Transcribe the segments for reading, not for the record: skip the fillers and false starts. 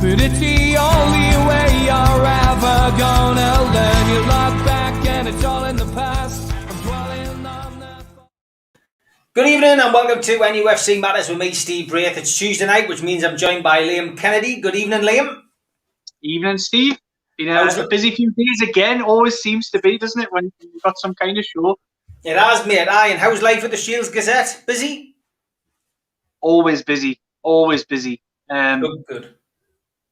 but it's the only way you're ever gonna learn. You look back and it's all in the past. I'm dwelling on the... Good evening and welcome to NUFC Matters with me, Steve Braith. It's Tuesday night, which means I'm joined by Liam Kennedy. Good evening, Liam. Evening, Steve. Been a busy few days again. Always seems to be, doesn't it, when you've got some kind of show? It has, mate. Aye, and how's life at the Shields Gazette? Busy? Always busy. Always busy. Good.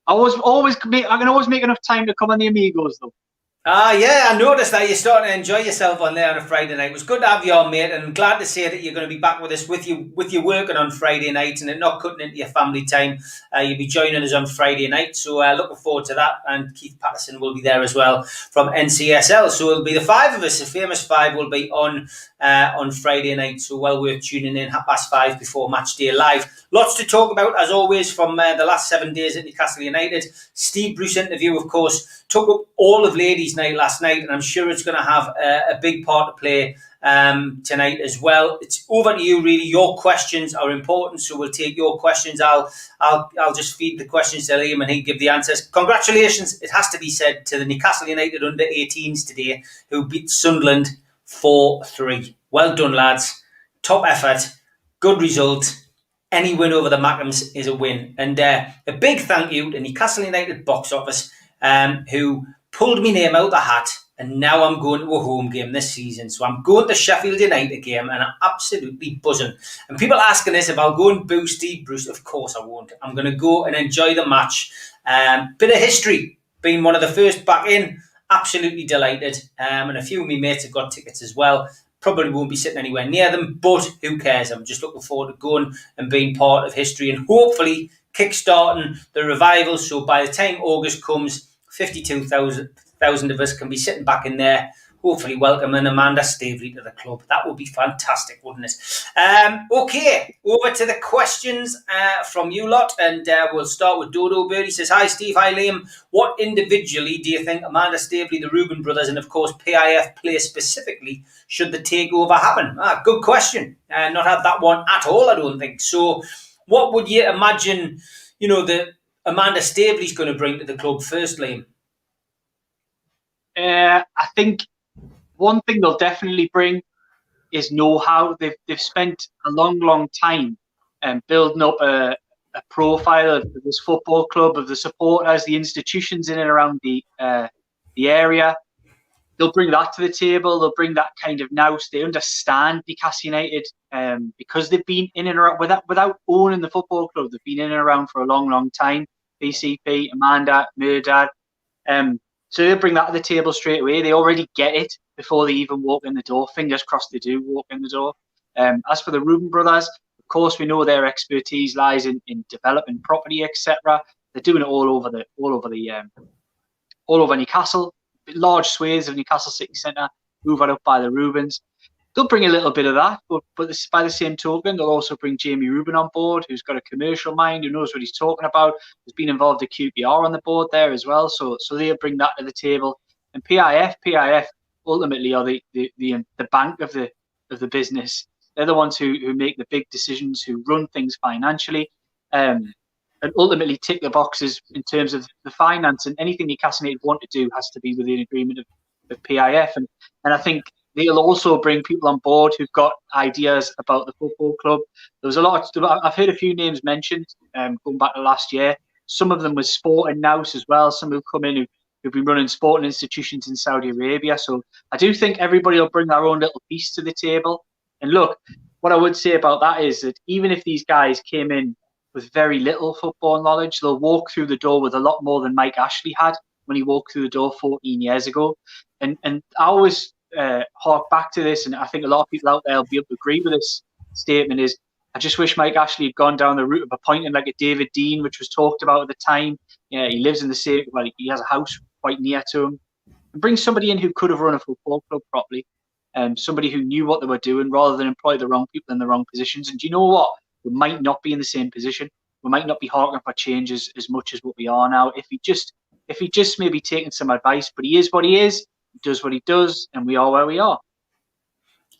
I can always make enough time to come on the Amigos, though. Yeah, I noticed that you're starting to enjoy yourself on there on a Friday night. It was good to have you on, mate, and glad to say that you're going to be back with us with you working on Friday night and it not cutting into your family time. You'll be joining us on Friday night, so looking forward to that. And Keith Patterson will be there as well from NCSL. So it'll be the five of us, the famous five, will be on Friday night. So well worth tuning in 5:30 before match day live. Lots to talk about, as always, from the last 7 days at Newcastle United. Steve Bruce interview, of course, took up all of ladies' night last night, and I'm sure it's going to have a big part to play tonight as well. It's over to you, really. Your questions are important, so we'll take your questions. I'll just feed the questions to Liam, and he'll give the answers. Congratulations, it has to be said, to the Newcastle United under-18s today, who beat Sunderland 4-3. Well done, lads. Top effort. Good result. Any win over the Mackems is a win. And a big thank you to Newcastle United box office, who pulled my name out the hat, and now I'm going to a home game this season. So I'm going to Sheffield United game, and I'm absolutely buzzing. And people are asking this if I'll go and boo Steve Bruce. Of course I won't. I'm going to go and enjoy the match. Bit of history, being one of the first back in. Absolutely delighted. And a few of my mates have got tickets as well. Probably won't be sitting anywhere near them, but who cares? I'm just looking forward to going and being part of history and hopefully kick-starting the revival. So by the time August comes, 52,000 of us can be sitting back in there, hopefully welcoming Amanda Staveley to the club. That would be fantastic, wouldn't it? Okay, over to the questions from you lot, and we'll start with Dodo Bird. He says, "Hi Steve, hi Liam. What individually do you think Amanda Staveley, the Reuben brothers, and of course PIF play specifically should the takeover happen?" Good question. Not had that one at all, I don't think. So what would you imagine, that Amanda Staveley's going to bring to the club first, Liam? I think one thing they'll definitely bring is know-how. They've spent a long time building up a profile of this football club, of the supporters, the institutions in and around the area. They'll bring that to the table. They'll bring that kind of nous. They understand Newcastle United because they've been in and around without owning the football club. They've been in and around for a long time. BCP, Amanda, Murdad. So they'll bring that to the table straight away. They already get it before they even walk in the door. Fingers crossed they do walk in the door. As for the Reuben brothers, of course, we know their expertise lies in developing property, etc. They're doing it all over Newcastle. Large swathes of Newcastle City Centre moved up by the Reubens. They'll bring a little bit of that, but by the same token, they'll also bring Jamie Reuben on board, who's got a commercial mind, who knows what he's talking about, has been involved at QPR on the board there as well. So they'll bring that to the table. And PIF ultimately are the bank of the business. They're the ones who make the big decisions, who run things financially, and ultimately tick the boxes in terms of the finance. And anything Newcastle United want to do has to be within agreement of PIF. And I think they'll also bring people on board who've got ideas about the football club. There was a lot. I've heard a few names mentioned going back to last year. Some of them was sport and nous as well. Some who've come in who've been running sporting institutions in Saudi Arabia. So I do think everybody will bring their own little piece to the table. And look, what I would say about that is that even if these guys came in with very little football knowledge, they'll walk through the door with a lot more than Mike Ashley had when he walked through the door 14 years ago. And I always hark back to this, and I think a lot of people out there will be able to agree with this statement, is I just wish Mike Ashley had gone down the route of appointing like a David Dean, which was talked about at the time. Yeah, he lives in the same, he has a house quite near to him. And bring somebody in who could have run a football club properly, somebody who knew what they were doing, rather than employ the wrong people in the wrong positions. And do you know what? We might not be in the same position. We might not be harking for changes as much as what we are now. If he just maybe taken some advice, but he is what he is. He does what he does, and we are where we are.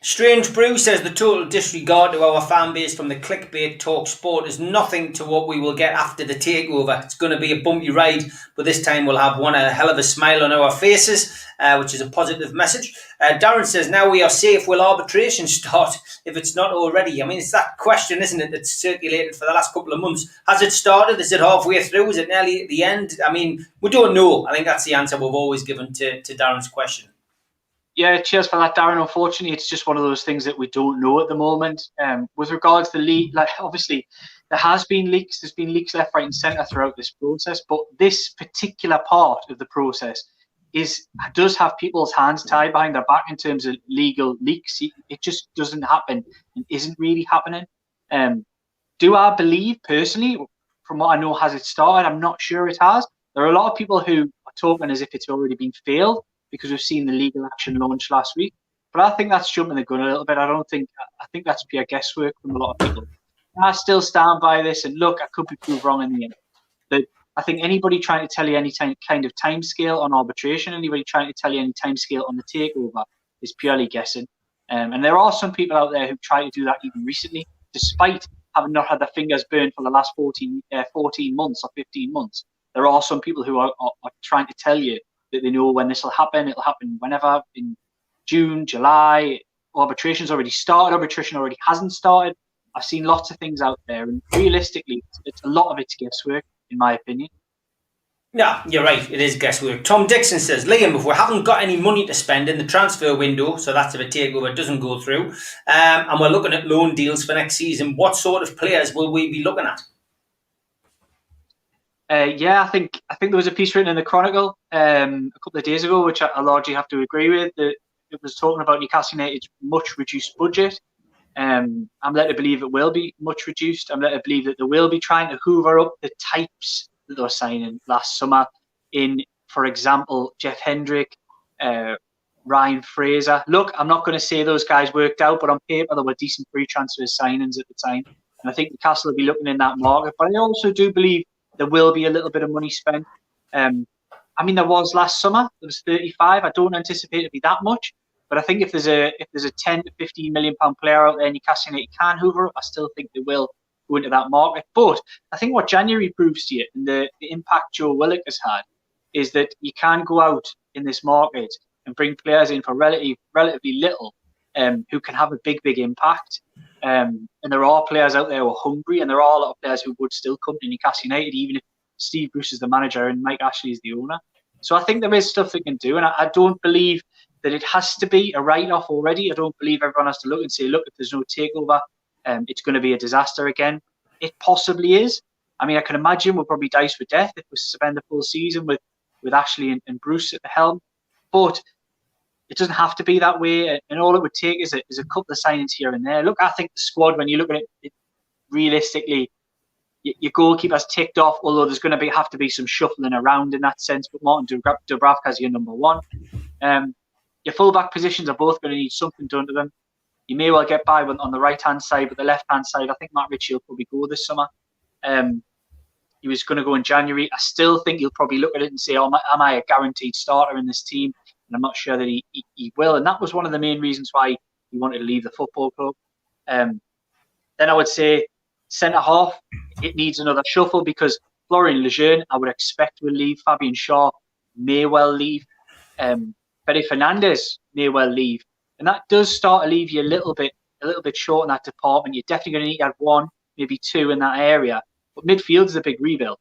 Strange Brew says the total disregard to our fan base from the clickbait talk sport is nothing to what we will get after the takeover. It's going to be a bumpy ride, but this time we'll have a hell of a smile on our faces, which is a positive message. Darren says, now we are safe. Will arbitration start if it's not already? I mean, it's that question, isn't it, that's circulated for the last couple of months. Has it started? Is it halfway through? Is it nearly at the end? I mean, we don't know. I think that's the answer we've always given to Darren's question. Yeah, cheers for that, Darren. Unfortunately, it's just one of those things that we don't know at the moment. With regards to the leak, like obviously there has been leaks. There's been leaks left, right, and centre throughout this process. But this particular part of the process does have people's hands tied behind their back in terms of legal leaks. It just doesn't happen and isn't really happening. Do I believe personally, from what I know, has it started? I'm not sure it has. There are a lot of people who are talking as if it's already been failed, because we've seen the legal action launched last week. But I think that's jumping the gun a little bit. I think that's pure guesswork from a lot of people. I still stand by this, and look, I could be proved wrong in the end. But I think anybody trying to tell you any kind of timescale on arbitration, anybody trying to tell you any timescale on the takeover is purely guessing. And there are some people out there who try to do that even recently, despite having not had their fingers burned for the last 14 months or 15 months. There are some people who are trying to tell you that they know when this will happen. It'll happen whenever, in June, July. Arbitration's already started. Arbitration already hasn't started. I've seen lots of things out there, and realistically, it's a lot of it's guesswork, in my opinion. Yeah, you're right. It is guesswork. Tom Dixon says, Liam, if we haven't got any money to spend in the transfer window, so that's if a takeover doesn't go through, and we're looking at loan deals for next season, what sort of players will we be looking at? I think there was a piece written in the Chronicle a couple of days ago, which I largely have to agree with. That it was talking about Newcastle United's much reduced budget. I'm led to believe it will be much reduced. I'm led to believe that they will be trying to hoover up the types that they were signing last summer. In, for example, Jeff Hendrick, Ryan Fraser. Look, I'm not going to say those guys worked out, but on paper they were decent free transfer signings at the time. And I think Newcastle will be looking in that market. But I also do believe there will be a little bit of money spent. I mean, there was last summer. There was 35. I don't anticipate it to be that much, but I think if there's a 10 to 15 million pound player out there, Newcastle United can hoover up. I still think they will go into that market. But I think what January proves to you, and the impact Joe Willock has had, is that you can go out in this market and bring players in for relatively little, who can have a big impact. And there are players out there who are hungry, and there are a lot of players who would still come to Newcastle United, even if Steve Bruce is the manager and Mike Ashley is the owner. So I think there is stuff they can do, and I don't believe that it has to be a write-off already. I don't believe everyone has to look and say, look, if there's no takeover, it's going to be a disaster again. It possibly is. I mean, I can imagine we'll probably dice with death if we spend the full season with Ashley and Bruce at the helm. But it doesn't have to be that way, and all it would take is a couple of signings here and there. Look, I think the squad, when you look at it realistically, your goalkeeper's ticked off, although there's going to have to be some shuffling around in that sense. But Martin Dubravka's your number one. Your full-back positions are both going to need something done to them. You may well get by on the right-hand side, but the left-hand side, I think Matt Ritchie will probably go this summer. He was going to go in January. I still think he'll probably look at it and say, am I a guaranteed starter in this team? And I'm not sure that he will. And that was one of the main reasons why he wanted to leave the football club. Then I would say centre-half, it needs another shuffle, because Florian Lejeune, I would expect, will leave. Fabian Shaw may well leave. Fede Fernandez may well leave. And that does start to leave you a little bit short in that department. You're definitely going to need to have one, maybe two in that area. But midfield is a big rebuild.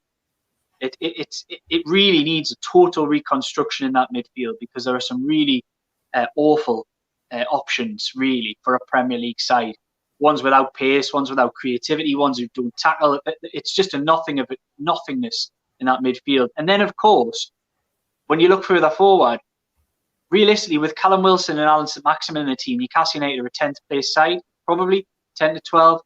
It really needs a total reconstruction in that midfield, because there are some really awful options, really, for a Premier League side. Ones without pace, ones without creativity, ones who don't tackle. It's just a nothingness in that midfield. And then, of course, when you look further forward, realistically, with Callum Wilson and Alan St-Maximin in the team, Newcastle United are a 10th place side, probably 10 to 12.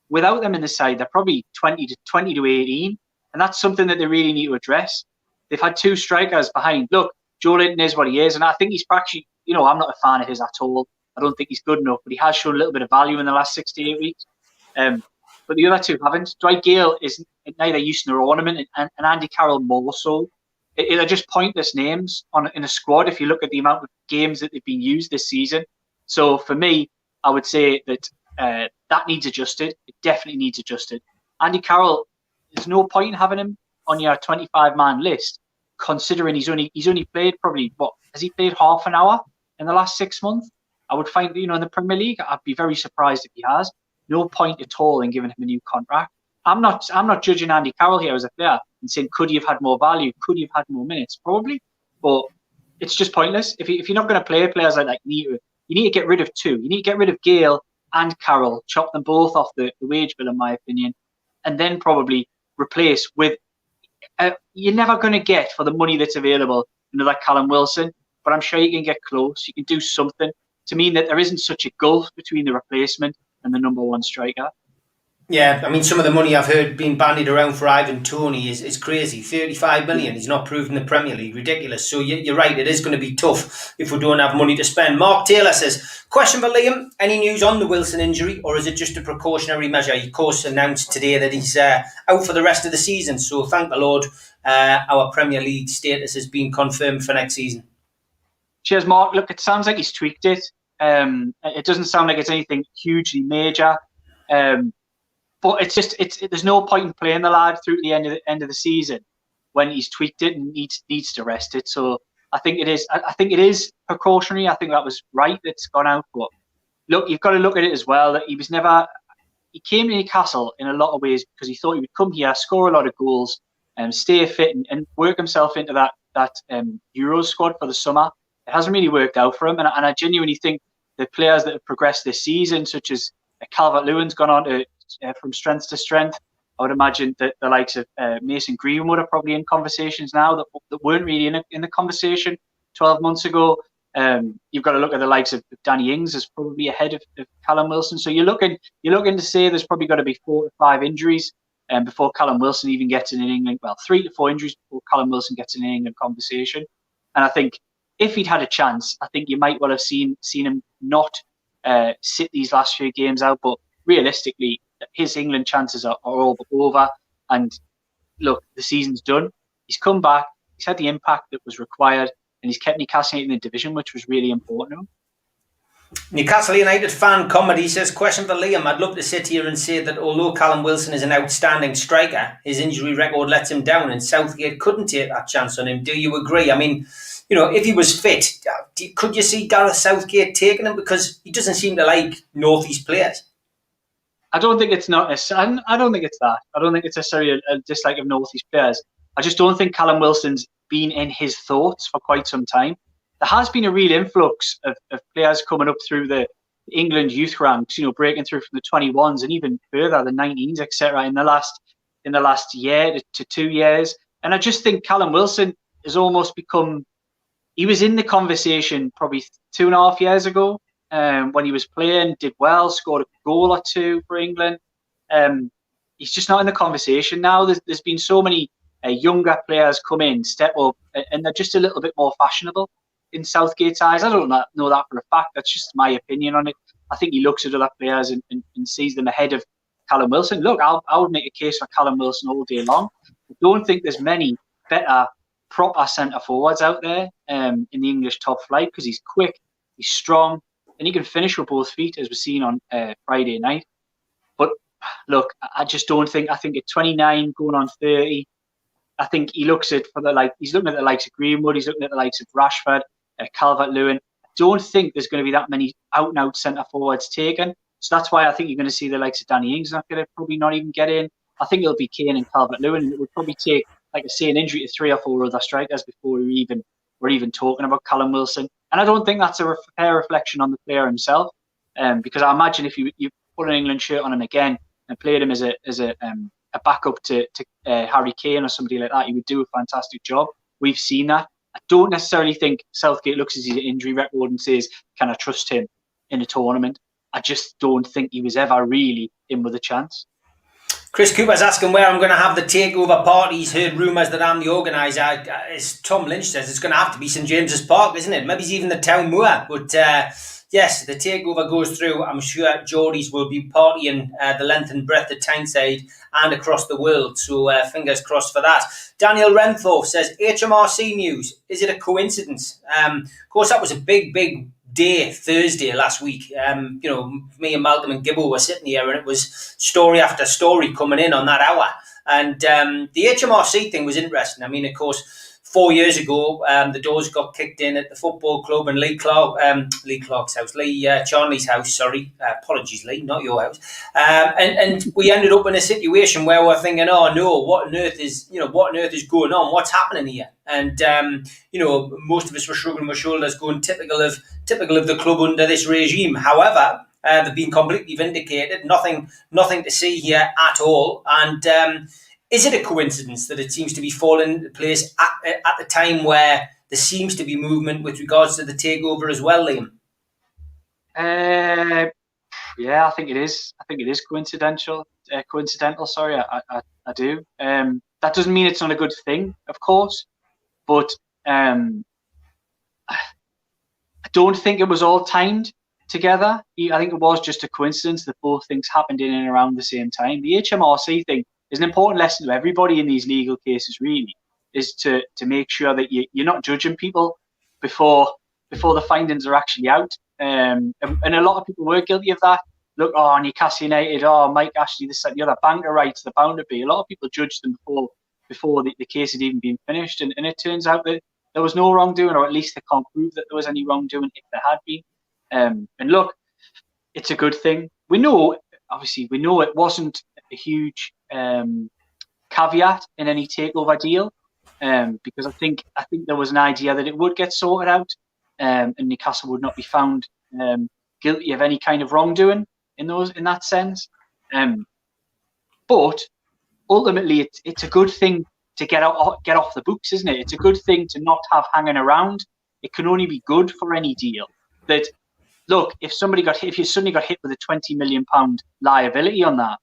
Without them in the side, they're probably 20 to 18. And that's something that they really need to address. They've had two strikers behind. Look, Joe Linton is what he is, and I think he's actually, I'm not a fan of his at all. I don't think he's good enough, but he has shown a little bit of value in the last 6 to 8 weeks. But the other two haven't. Dwight Gale is neither use nor ornament, and Andy Carroll more so. They're just pointless names in a squad if you look at the amount of games that they've been used this season. So for me, I would say that that needs adjusted. It definitely needs adjusted. Andy Carroll, there's no point in having him on your 25-man list, considering he's only played probably, has he played half an hour in the last 6 months? I would find, in the Premier League, I'd be very surprised if he has. No point at all in giving him a new contract. I'm not judging Andy Carroll here as a player and saying, could he have had more value? Could he have had more minutes? Probably, but it's just pointless. If you're not going to play players like that, you need to get rid of two. You need to get rid of Gale and Carroll, chop them both off the wage bill, in my opinion, and then probably replace with. You're never going to get for the money that's available another Callum Wilson, but I'm sure you can get close. You can do something to mean that there isn't such a gulf between the replacement and the number one striker. Yeah, I mean, some of the money I've heard being bandied around for Ivan Toney is crazy. 35 million. He's not proved in the Premier League. Ridiculous. So you're right. It is going to be tough if we don't have money to spend. Mark Taylor says, question for Liam. Any news on the Wilson injury, or is it just a precautionary measure? He, of course, announced today that he's out for the rest of the season. So thank the Lord, our Premier League status has been confirmed for next season. Cheers, Mark. Look, it sounds like he's tweaked it. It doesn't sound like it's anything hugely major. But there's no point in playing the lad through to the end of the season when he's tweaked it and needs to rest it. So I think it is. I think it is precautionary. I think that was right. It's gone out. But look, you've got to look at it as well. That he came to Newcastle in a lot of ways because he thought he would come here, score a lot of goals, stay fit, and work himself into that Euros squad for the summer. It hasn't really worked out for him, and I genuinely think the players that have progressed this season, such as Calvert-Lewin's gone on to from strength to strength. I would imagine that the likes of Mason Greenwood are probably in conversations now that weren't really in the conversation 12 months ago. You've got to look at the likes of Danny Ings as probably ahead of Callum Wilson. So you're looking to say there's probably got to be 4 to 5 injuries before Callum Wilson even gets in an England. Well, 3 to 4 injuries before Callum Wilson gets in an England conversation. And I think if he'd had a chance, I think you might well have seen him not sit these last few games out. But realistically, his England chances are all but over. And look, the season's done. He's come back. He's had the impact that was required, and he's kept Newcastle in the division, which was really important to him. Newcastle United fan comedy says, question for Liam. I'd love to sit here and say that although Callum Wilson is an outstanding striker, his injury record lets him down, and Southgate couldn't take that chance on him. Do you agree? I mean, if he was fit, could you see Gareth Southgate taking him? Because he doesn't seem to like North East players. I don't think it's not necessarily. I don't think it's that. I don't think it's necessarily a dislike of North East players. I just don't think Callum Wilson's been in his thoughts for quite some time. There has been a real influx of players coming up through the England youth ranks, breaking through from the 21s and even further, the 19s, etc. in the last year to 2 years. And I just think Callum Wilson has almost become. He was in the conversation probably 2.5 years ago. When he was playing, did well, scored a goal or two for England. He's just not in the conversation now. There's been so many younger players come in, step up, and they're just a little bit more fashionable in Southgate's eyes. I don't know that for a fact. That's just my opinion on it. I think he looks at other players and sees them ahead of Callum Wilson. Look, I would make a case for Callum Wilson all day long. I don't think there's many better proper centre forwards out there in the English top flight because he's quick, he's strong, and he can finish with both feet, as we've seen on Friday night. But look, I just don't think. I think at 29, going on 30, I think he looks at he's looking at the likes of Greenwood, he's looking at the likes of Rashford, Calvert-Lewin. I don't think there's going to be that many out-and-out centre forwards taken. So that's why I think you're going to see the likes of Danny Ings not going to probably not even get in. I think it'll be Kane and Calvert-Lewin, and it would probably take, like I say, an injury to 3 or 4 other strikers before we're even talking about Callum Wilson. And I don't think that's a fair reflection on the player himself, because I imagine if you put an England shirt on him again and played him as a backup to Harry Kane or somebody like that, he would do a fantastic job. We've seen that. I don't necessarily think Southgate looks at his injury record and says, can I trust him in a tournament? I just don't think he was ever really in with a chance. Chris Cooper's asking where I'm going to have the takeover party. He's heard rumours that I'm the organiser. As Tom Lynch says, it's going to have to be St James's Park, isn't it? Maybe it's even the Town Moor. But yes, the takeover goes through. I'm sure Geordies will be partying the length and breadth of Tyneside and across the world. So fingers crossed for that. Daniel Renthorpe says, HMRC news. Is it a coincidence? Of course, that was a big day, Thursday last week. Me and Malcolm and Gibbo were sitting here, and it was story after story coming in on that hour. And the HMRC thing was interesting. I mean, of course, 4 years ago, the doors got kicked in at the football club and Lee Clark's house, Charnley's house. Sorry, apologies, Lee, not your house. And we ended up in a situation where we're thinking, oh no, what on earth is going on? What's happening here? And most of us were shrugging our shoulders, going typical of the club under this regime. However, they've been completely vindicated. Nothing to see here at all. And is it a coincidence that it seems to be falling into place at the time where there seems to be movement with regards to the takeover as well, Liam? Yeah, I think it is. I think it is coincidental. Sorry, I do. That doesn't mean it's not a good thing, of course, but I don't think it was all timed together. I think it was just a coincidence that both things happened in and around the same time. The HMRC thing is an important lesson to everybody in these legal cases, really, is to make sure that you're not judging people before the findings are actually out. And a lot of people were guilty of that. Look, Newcastle United, Mike Ashley, this, that, and the other, banker rights, they're bound to be. A lot of people judged them before the case had even been finished. And it turns out that there was no wrongdoing, or at least they can't prove that there was any wrongdoing if there had been. And look, it's a good thing. We know it wasn't a huge caveat in any takeover deal, because I think there was an idea that it would get sorted out, and Newcastle would not be found guilty of any kind of wrongdoing in that sense. But ultimately, it's a good thing to get off the books, isn't it? It's a good thing to not have hanging around. It can only be good for any deal. That, look, if you suddenly got hit with a £20 million liability on that,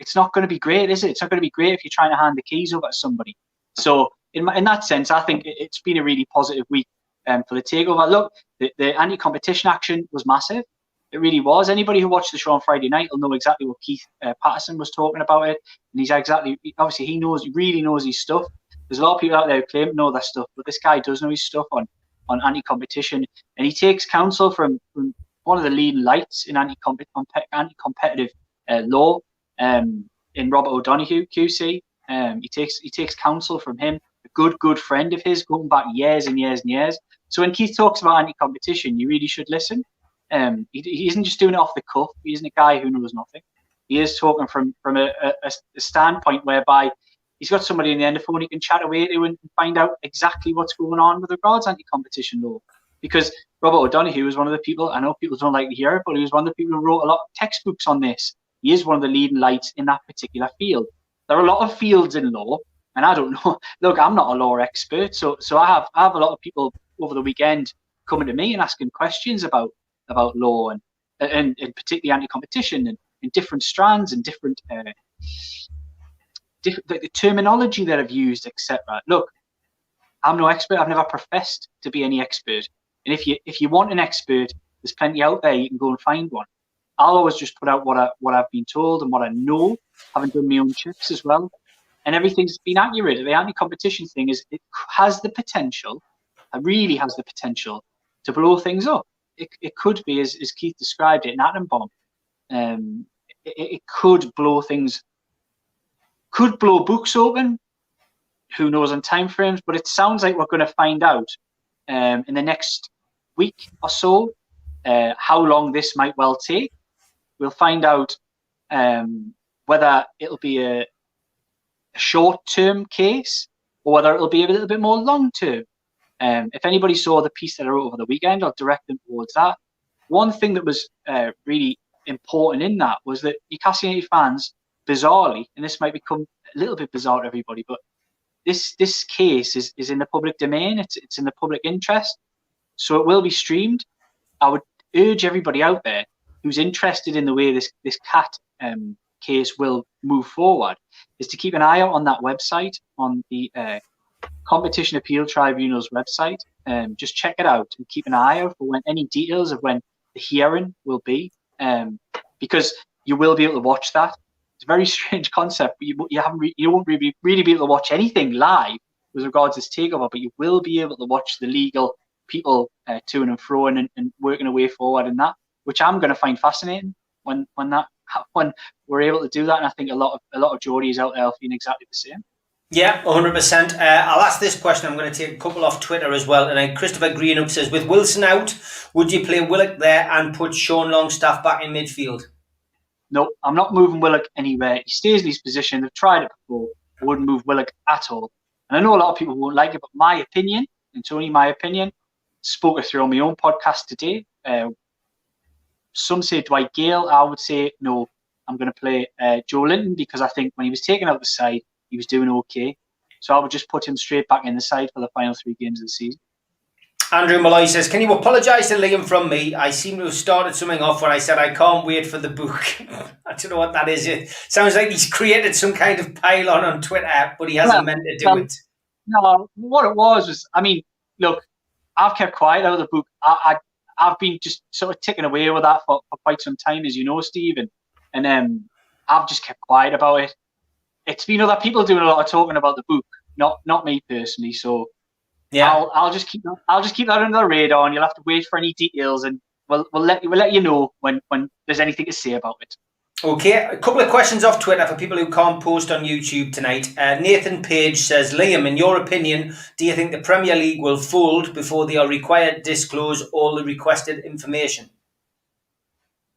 it's not going to be great, is it? It's not going to be great if you're trying to hand the keys over to somebody. So in that sense, I think it's been a really positive week for the takeover. Look, the anti-competition action was massive. It really was. Anybody who watched the show on Friday night will know exactly what Keith Patterson was talking about it. And he really knows his stuff. There's a lot of people out there who claim to know their stuff, but this guy does know his stuff on anti-competition. And he takes counsel from one of the leading lights in anti-competitive law, in Robert O'Donoghue, QC. He takes counsel from him, a good friend of his, going back years and years and years. So when Keith talks about anti-competition, you really should listen. He isn't just doing it off the cuff. He isn't a guy who knows nothing. He is talking from a standpoint whereby he's got somebody in the end of the phone he can chat away to and find out exactly what's going on with regards to anti-competition law. Because Robert O'Donoghue was one of the people, I know people don't like to hear it, but he was one of the people who wrote a lot of textbooks on this. He is one of the leading lights in that particular field. There are a lot of fields in law, and I don't know. Look, I'm not a law expert, so I have a lot of people over the weekend coming to me and asking questions about law and particularly anti-competition and in different strands and different the terminology that I've used, etc. Look, I'm no expert. I've never professed to be any expert. And if you want an expert, there's plenty out there. You can go and find one. I'll always just put out what I've been told and what I know, having done my own checks as well. And everything's been accurate. The anti-competition thing it has the potential, it really has the potential to blow things up. It could be, as Keith described it, an atom bomb. It could blow things, could blow books open. Who knows on timeframes? But it sounds like we're going to find out in the next week or so how long this might well take. We'll find out whether it'll be a short-term case or whether it'll be a little bit more long-term. If anybody saw the piece that I wrote over the weekend, I'll direct them towards that. One thing that was really important in that was that Newcastle United fans, bizarrely, and this might become a little bit bizarre to everybody, but this case is in the public domain. It's in the public interest, so it will be streamed. I would urge everybody out there who's interested in the way this CAT case will move forward is to keep an eye out on that website, on the Competition Appeal Tribunal's website. Just check it out and keep an eye out for any details of when the hearing will be, because you will be able to watch that. It's a very strange concept, but you won't really be able to watch anything live with regards to this takeover, but you will be able to watch the legal people to and fro and working a way forward in that, which I'm going to find fascinating when we're able to do that. And I think a lot of Geordies out there are feeling exactly the same. Yeah, 100%. I'll ask this question. I'm going to take a couple off Twitter as well. And Christopher Greenup says, with Wilson out, would you play Willock there and put Sean Longstaff back in midfield? No, I'm not moving Willock anywhere. He stays in his position. They've tried it before. I wouldn't move Willock at all. And I know a lot of people won't like it, but my opinion, and it's only my opinion, spoke it through on my own podcast today. Some say Dwight Gale. I would say, no, I'm going to play Joe Linton, because I think when he was taken out the side, he was doing okay. So I would just put him straight back in the side for the final 3 games of the season. Andrew Malloy says, can you apologise to Liam from me? I seem to have started something off when I said I can't wait for the book. I don't know what that is. It sounds like he's created some kind of pile on Twitter, but he hasn't meant to do it. No, what it was, I mean, look, I've kept quiet out of the book. I've been just sort of ticking away with that for quite some time, as you know, Stephen. And I've just kept quiet about it. It's been other people doing a lot of talking about the book, not me personally. So yeah, I'll just keep that under the radar, and you'll have to wait for any details, and we'll let you know when there's anything to say about it. Okay, a couple of questions off Twitter for people who can't post on YouTube tonight. Nathan Page says, Liam, in your opinion, do you think the Premier League will fold before they are required to disclose all the requested information?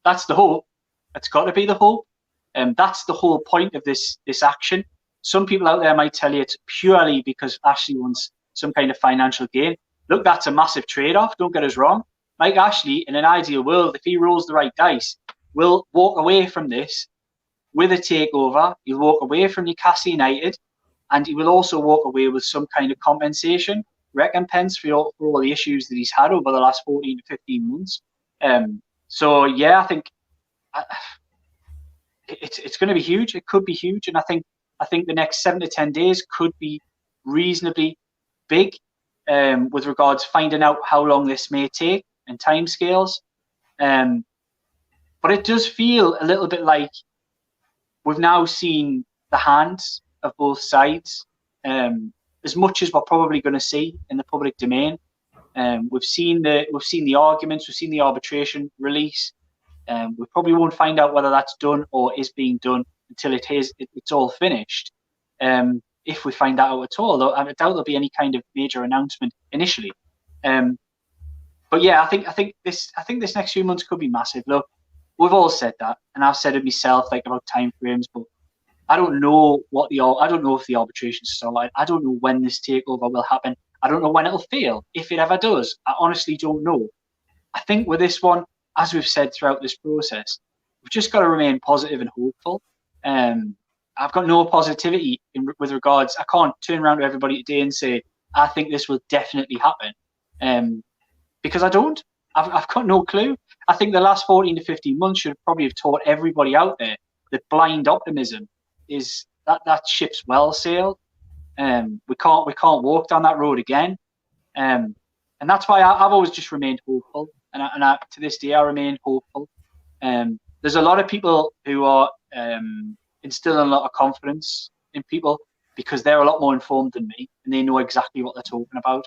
That's the hope. That's got to be the hope. That's the whole point of this action. Some people out there might tell you it's purely because Ashley wants some kind of financial gain. Look, that's a massive trade-off. Don't get us wrong. Mike Ashley, in an ideal world, if he rolls the right dice, will walk away from this with a takeover. He'll walk away from Newcastle United, and he will also walk away with some kind of compensation, recompense for all the issues that he's had over the last 14 to 15 months. So yeah, I think it's going to be huge. It could be huge, and I think the next 7 to 10 days could be reasonably big with regards to finding out how long this may take and timescales. But it does feel a little bit like we've now seen the hands of both sides, as much as we're probably going to see in the public domain. We've seen the arguments, we've seen the arbitration release. We probably won't find out whether that's done or is being done until it's all finished. If we find that out at all, though, I doubt there'll be any kind of major announcement initially. But yeah, I think this next few months could be massive. Look, we've all said that, and I've said it myself, like about time frames. But I don't know if the arbitration's started. I don't know when this takeover will happen. I don't know when it'll fail, if it ever does. I honestly don't know. I think with this one, as we've said throughout this process, we've just got to remain positive and hopeful. I've got no positivity with regards. I can't turn around to everybody today and say I think this will definitely happen, because I don't. I've got no clue. I think the last 14 to 15 months should probably have taught everybody out there that blind optimism is that ship's well sailed. We can't walk down that road again, and that's why I've always just remained hopeful, and to this day I remain hopeful. There's a lot of people who are instilling a lot of confidence in people because they're a lot more informed than me and they know exactly what they're talking about.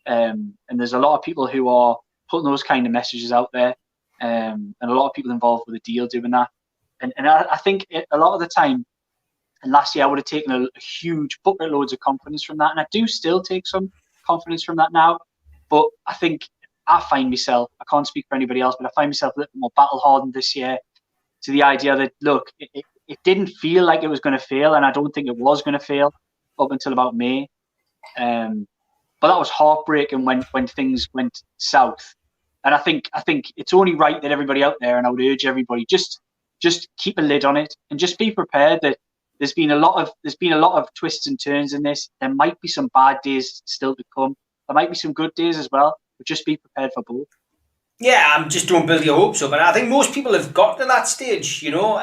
And there's a lot of people who are putting those kind of messages out there, and a lot of people involved with the deal doing that. And I think a lot of the time, and last year I would have taken a huge bucket loads of confidence from that, and I do still take some confidence from that now. But I think I find myself, I can't speak for anybody else, but I find myself a little more battle hardened this year to the idea that, look, it didn't feel like it was going to fail, and I don't think it was going to fail up until about May. But that was heartbreaking when things went south. And I think it's only right that everybody out there, and I would urge everybody, just keep a lid on it and just be prepared that there's been a lot of twists and turns in this. There might be some bad days still to come. There might be some good days as well, but just be prepared for both. Yeah, just don't build your hopes up. And I think most people have got to that stage, you know.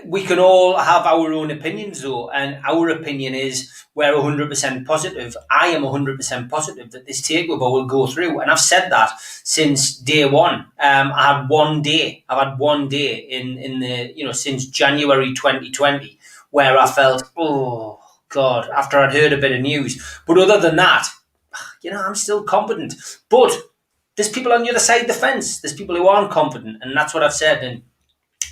We can all have our own opinions, though, and our opinion is we're 100% positive. I am 100% positive that this takeover will go through. And I've said that since day one. I've had one day in the, you know, since January 2020 where I felt, oh, God, after I'd heard a bit of news. But other than that, I'm still confident. But there's people on the other side of the fence. There's people who aren't confident, and that's what I've said. And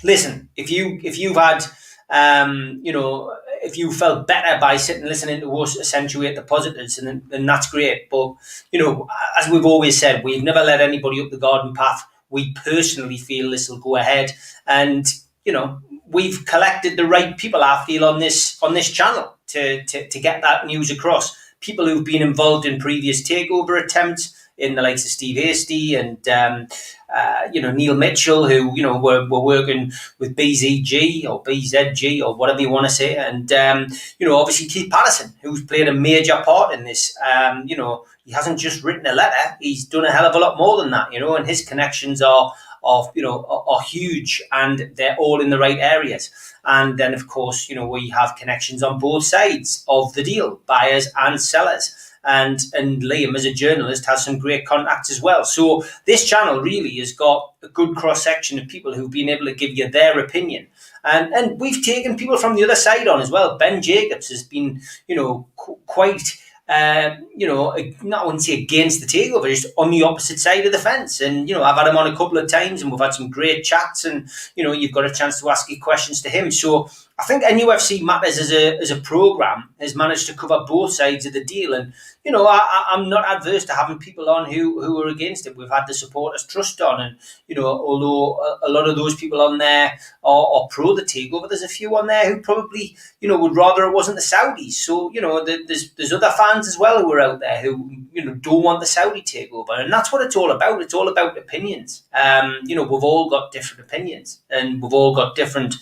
listen, if you've had, if you felt better by sitting listening to us accentuate the positives, then that's great. But as we've always said, we've never led anybody up the garden path. We personally feel this will go ahead, and we've collected the right people, I feel, on this channel to get that news across. People who've been involved in previous takeover attempts, in the likes of Steve Hasty and Neil Mitchell, who were working with BZG or BZG or whatever you want to say, and obviously Keith Patterson, who's played a major part in this. He hasn't just written a letter; he's done a hell of a lot more than that. And his connections are huge, and they're all in the right areas. And then, of course, we have connections on both sides of the deal, buyers and sellers. And Liam, as a journalist, has some great contacts as well. So this channel really has got a good cross-section of people who've been able to give you their opinion. And we've taken people from the other side on as well. Ben Jacobs has been, quite... I wouldn't say against the takeover, just on the opposite side of the fence. And, I've had him on a couple of times and we've had some great chats, and, you've got a chance to ask your questions to him. So I think NUFC Matters as a programme has managed to cover both sides of the deal. And, I'm not adverse to having people on who are against it. We've had the Supporters Trust on, and, although a lot of those people on there are pro the takeover, there's a few on there who probably, would rather it wasn't the Saudis. So, there's other fans as well who are out there who, don't want the Saudi takeover. And that's what it's all about. It's all about opinions. We've all got different opinions, and we've all got different,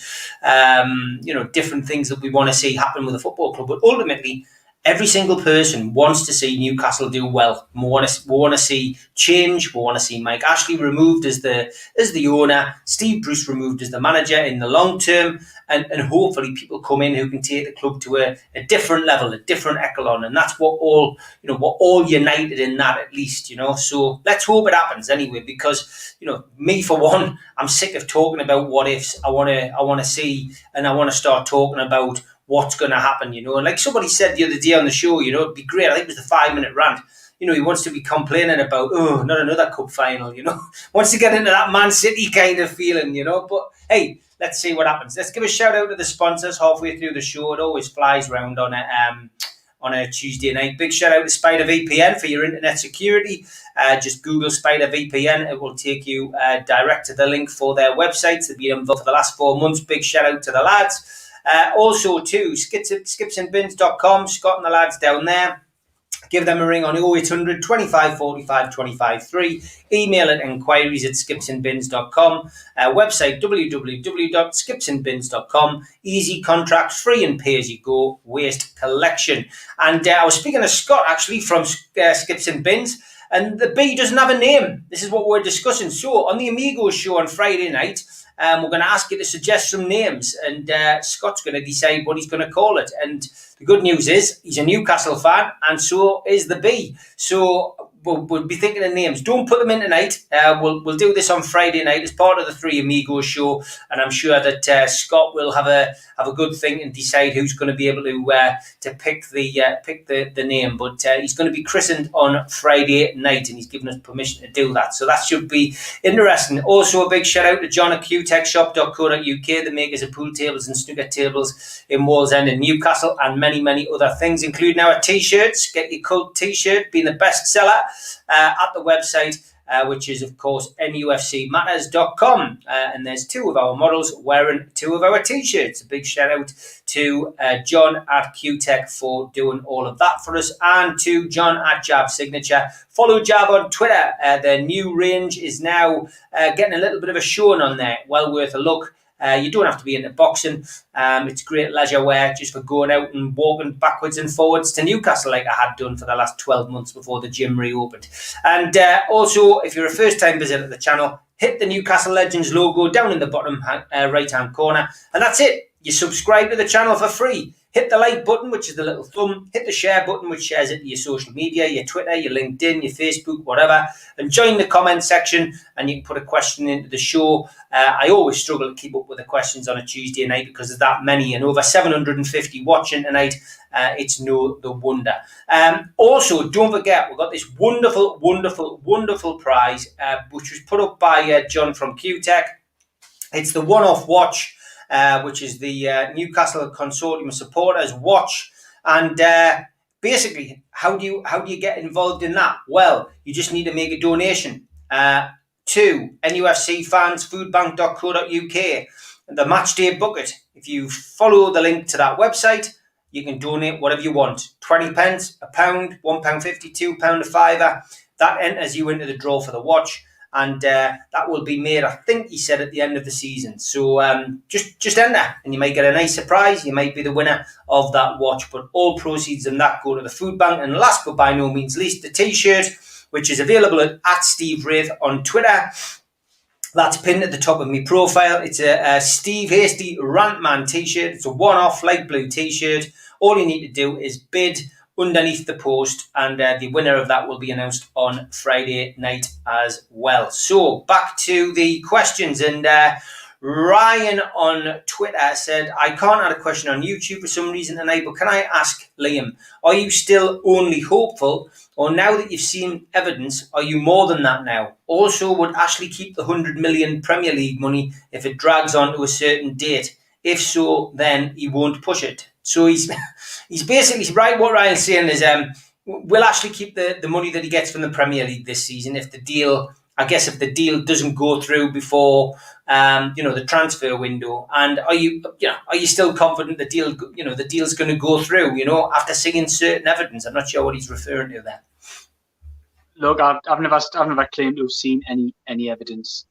different things that we want to see happen with a football club. But ultimately, every single person wants to see Newcastle do well. We want to see change. We want to see Mike Ashley removed as the owner, Steve Bruce removed as the manager in the long term, and hopefully people come in who can take the club to a different level, a different echelon. And that's what we're all united in that, at least. So let's hope it happens anyway, because me for one, I'm sick of talking about what ifs. I want to see, and I want to start talking about what's going to happen, and like somebody said the other day on the show, it'd be great. I think it was the 5-minute rant. He wants to be complaining about, not another cup final, wants to get into that Man City kind of feeling, but hey, let's see what happens. Let's give a shout out to the sponsors halfway through the show. It always flies round on a Tuesday night. Big shout out to Spider VPN for your internet security. Just Google Spider VPN. It will take you direct to the link for their websites. They've been involved for the last 4 months. Big shout out to the lads. Also to skipsandbins.com, Scott and the lads down there. Give them a ring on 0800 25 45 25 3. Email at inquiries@skipsandbins.com. Website www.skipsandbins.com. Easy contract, free and pay as you go waste collection. And I was speaking to Scott actually from Skips and Bins, and the B doesn't have a name. This is what we're discussing. So on the Amigos show on Friday night, we're going to ask you to suggest some names, and Scott's going to decide what he's going to call it. And the good news is he's a Newcastle fan, and so is the B. So we'll be thinking of names. Don't put them in tonight. We'll do this on Friday night as part of the Three Amigos show, and I'm sure that Scott will have a good think and decide who's going to be able to pick the name. But he's going to be christened on Friday night, and he's given us permission to do that. So that should be interesting. Also, a big shout out to John at qtechshop.co.uk, the makers of pool tables and snooker tables in Wallsend and Newcastle, and many, many other things, including our t-shirts. Get your cult t-shirt, being the best seller at the website, which is, of course, nufcmatters.com. And there's two of our models wearing two of our t-shirts. A big shout out to John at QTech for doing all of that for us, and to John at Jab Signature. Follow Jab on Twitter. Their new range is now getting a little bit of a showing on there. Well worth a look. You don't have to be into boxing. It's great leisure wear just for going out and walking backwards and forwards to Newcastle like I had done for the last 12 months before the gym reopened. And also, if you're a first-time visitor to the channel, hit the Newcastle Legends logo down in the bottom right-hand corner. And that's it. You subscribe to the channel for free. hit the like button, which is the little thumb, hit the share button, which shares it to your social media, your Twitter, your LinkedIn, your Facebook, whatever, and join the comment section, and you can put a question into the show. I always struggle to keep up with the questions on a Tuesday night because there's that many, and over 750 watching tonight. It's no wonder. Also, don't forget, we've got this wonderful, wonderful, wonderful prize, which was put up by John from QTech. It's the one-off watch, which is the Newcastle Consortium Supporters watch. And basically, how do you get involved in that? Well, you just need to make a donation to NUFCfansfoodbank.co.uk. The matchday bucket. If you follow the link to that website, you can donate whatever you want. 20 pence, £1, £1.50, £2, £5. That enters you into the draw for the watch. And that will be made, I think he said, at the end of the season. So just enter, and you might get a nice surprise. You might be the winner of that watch. But all proceeds in that go to the food bank. And last but by no means least, the T-shirt, which is available at Steve Wraith on Twitter. That's pinned at the top of my profile. It's a Steve Hasty Rantman T-shirt. It's a one-off light blue T-shirt. All you need to do is bid underneath the post, and the winner of that will be announced on Friday night as well. So back to the questions, and Ryan on Twitter said, I can't add a question on YouTube for some reason tonight, but can I ask Liam, are you still only hopeful, or now that you've seen evidence, are you more than that now? Also, would Ashley keep the 100 million Premier League money if it drags on to a certain date? If so, then he won't push it. So he's basically right. What Ryan's saying is, will Ashley keep the money that he gets from the Premier League this season if the deal doesn't go through before the transfer window? And are you still confident the deal's going to go through? After seeing certain evidence, I'm not sure what he's referring to there. Look, I've never claimed to have seen any evidence,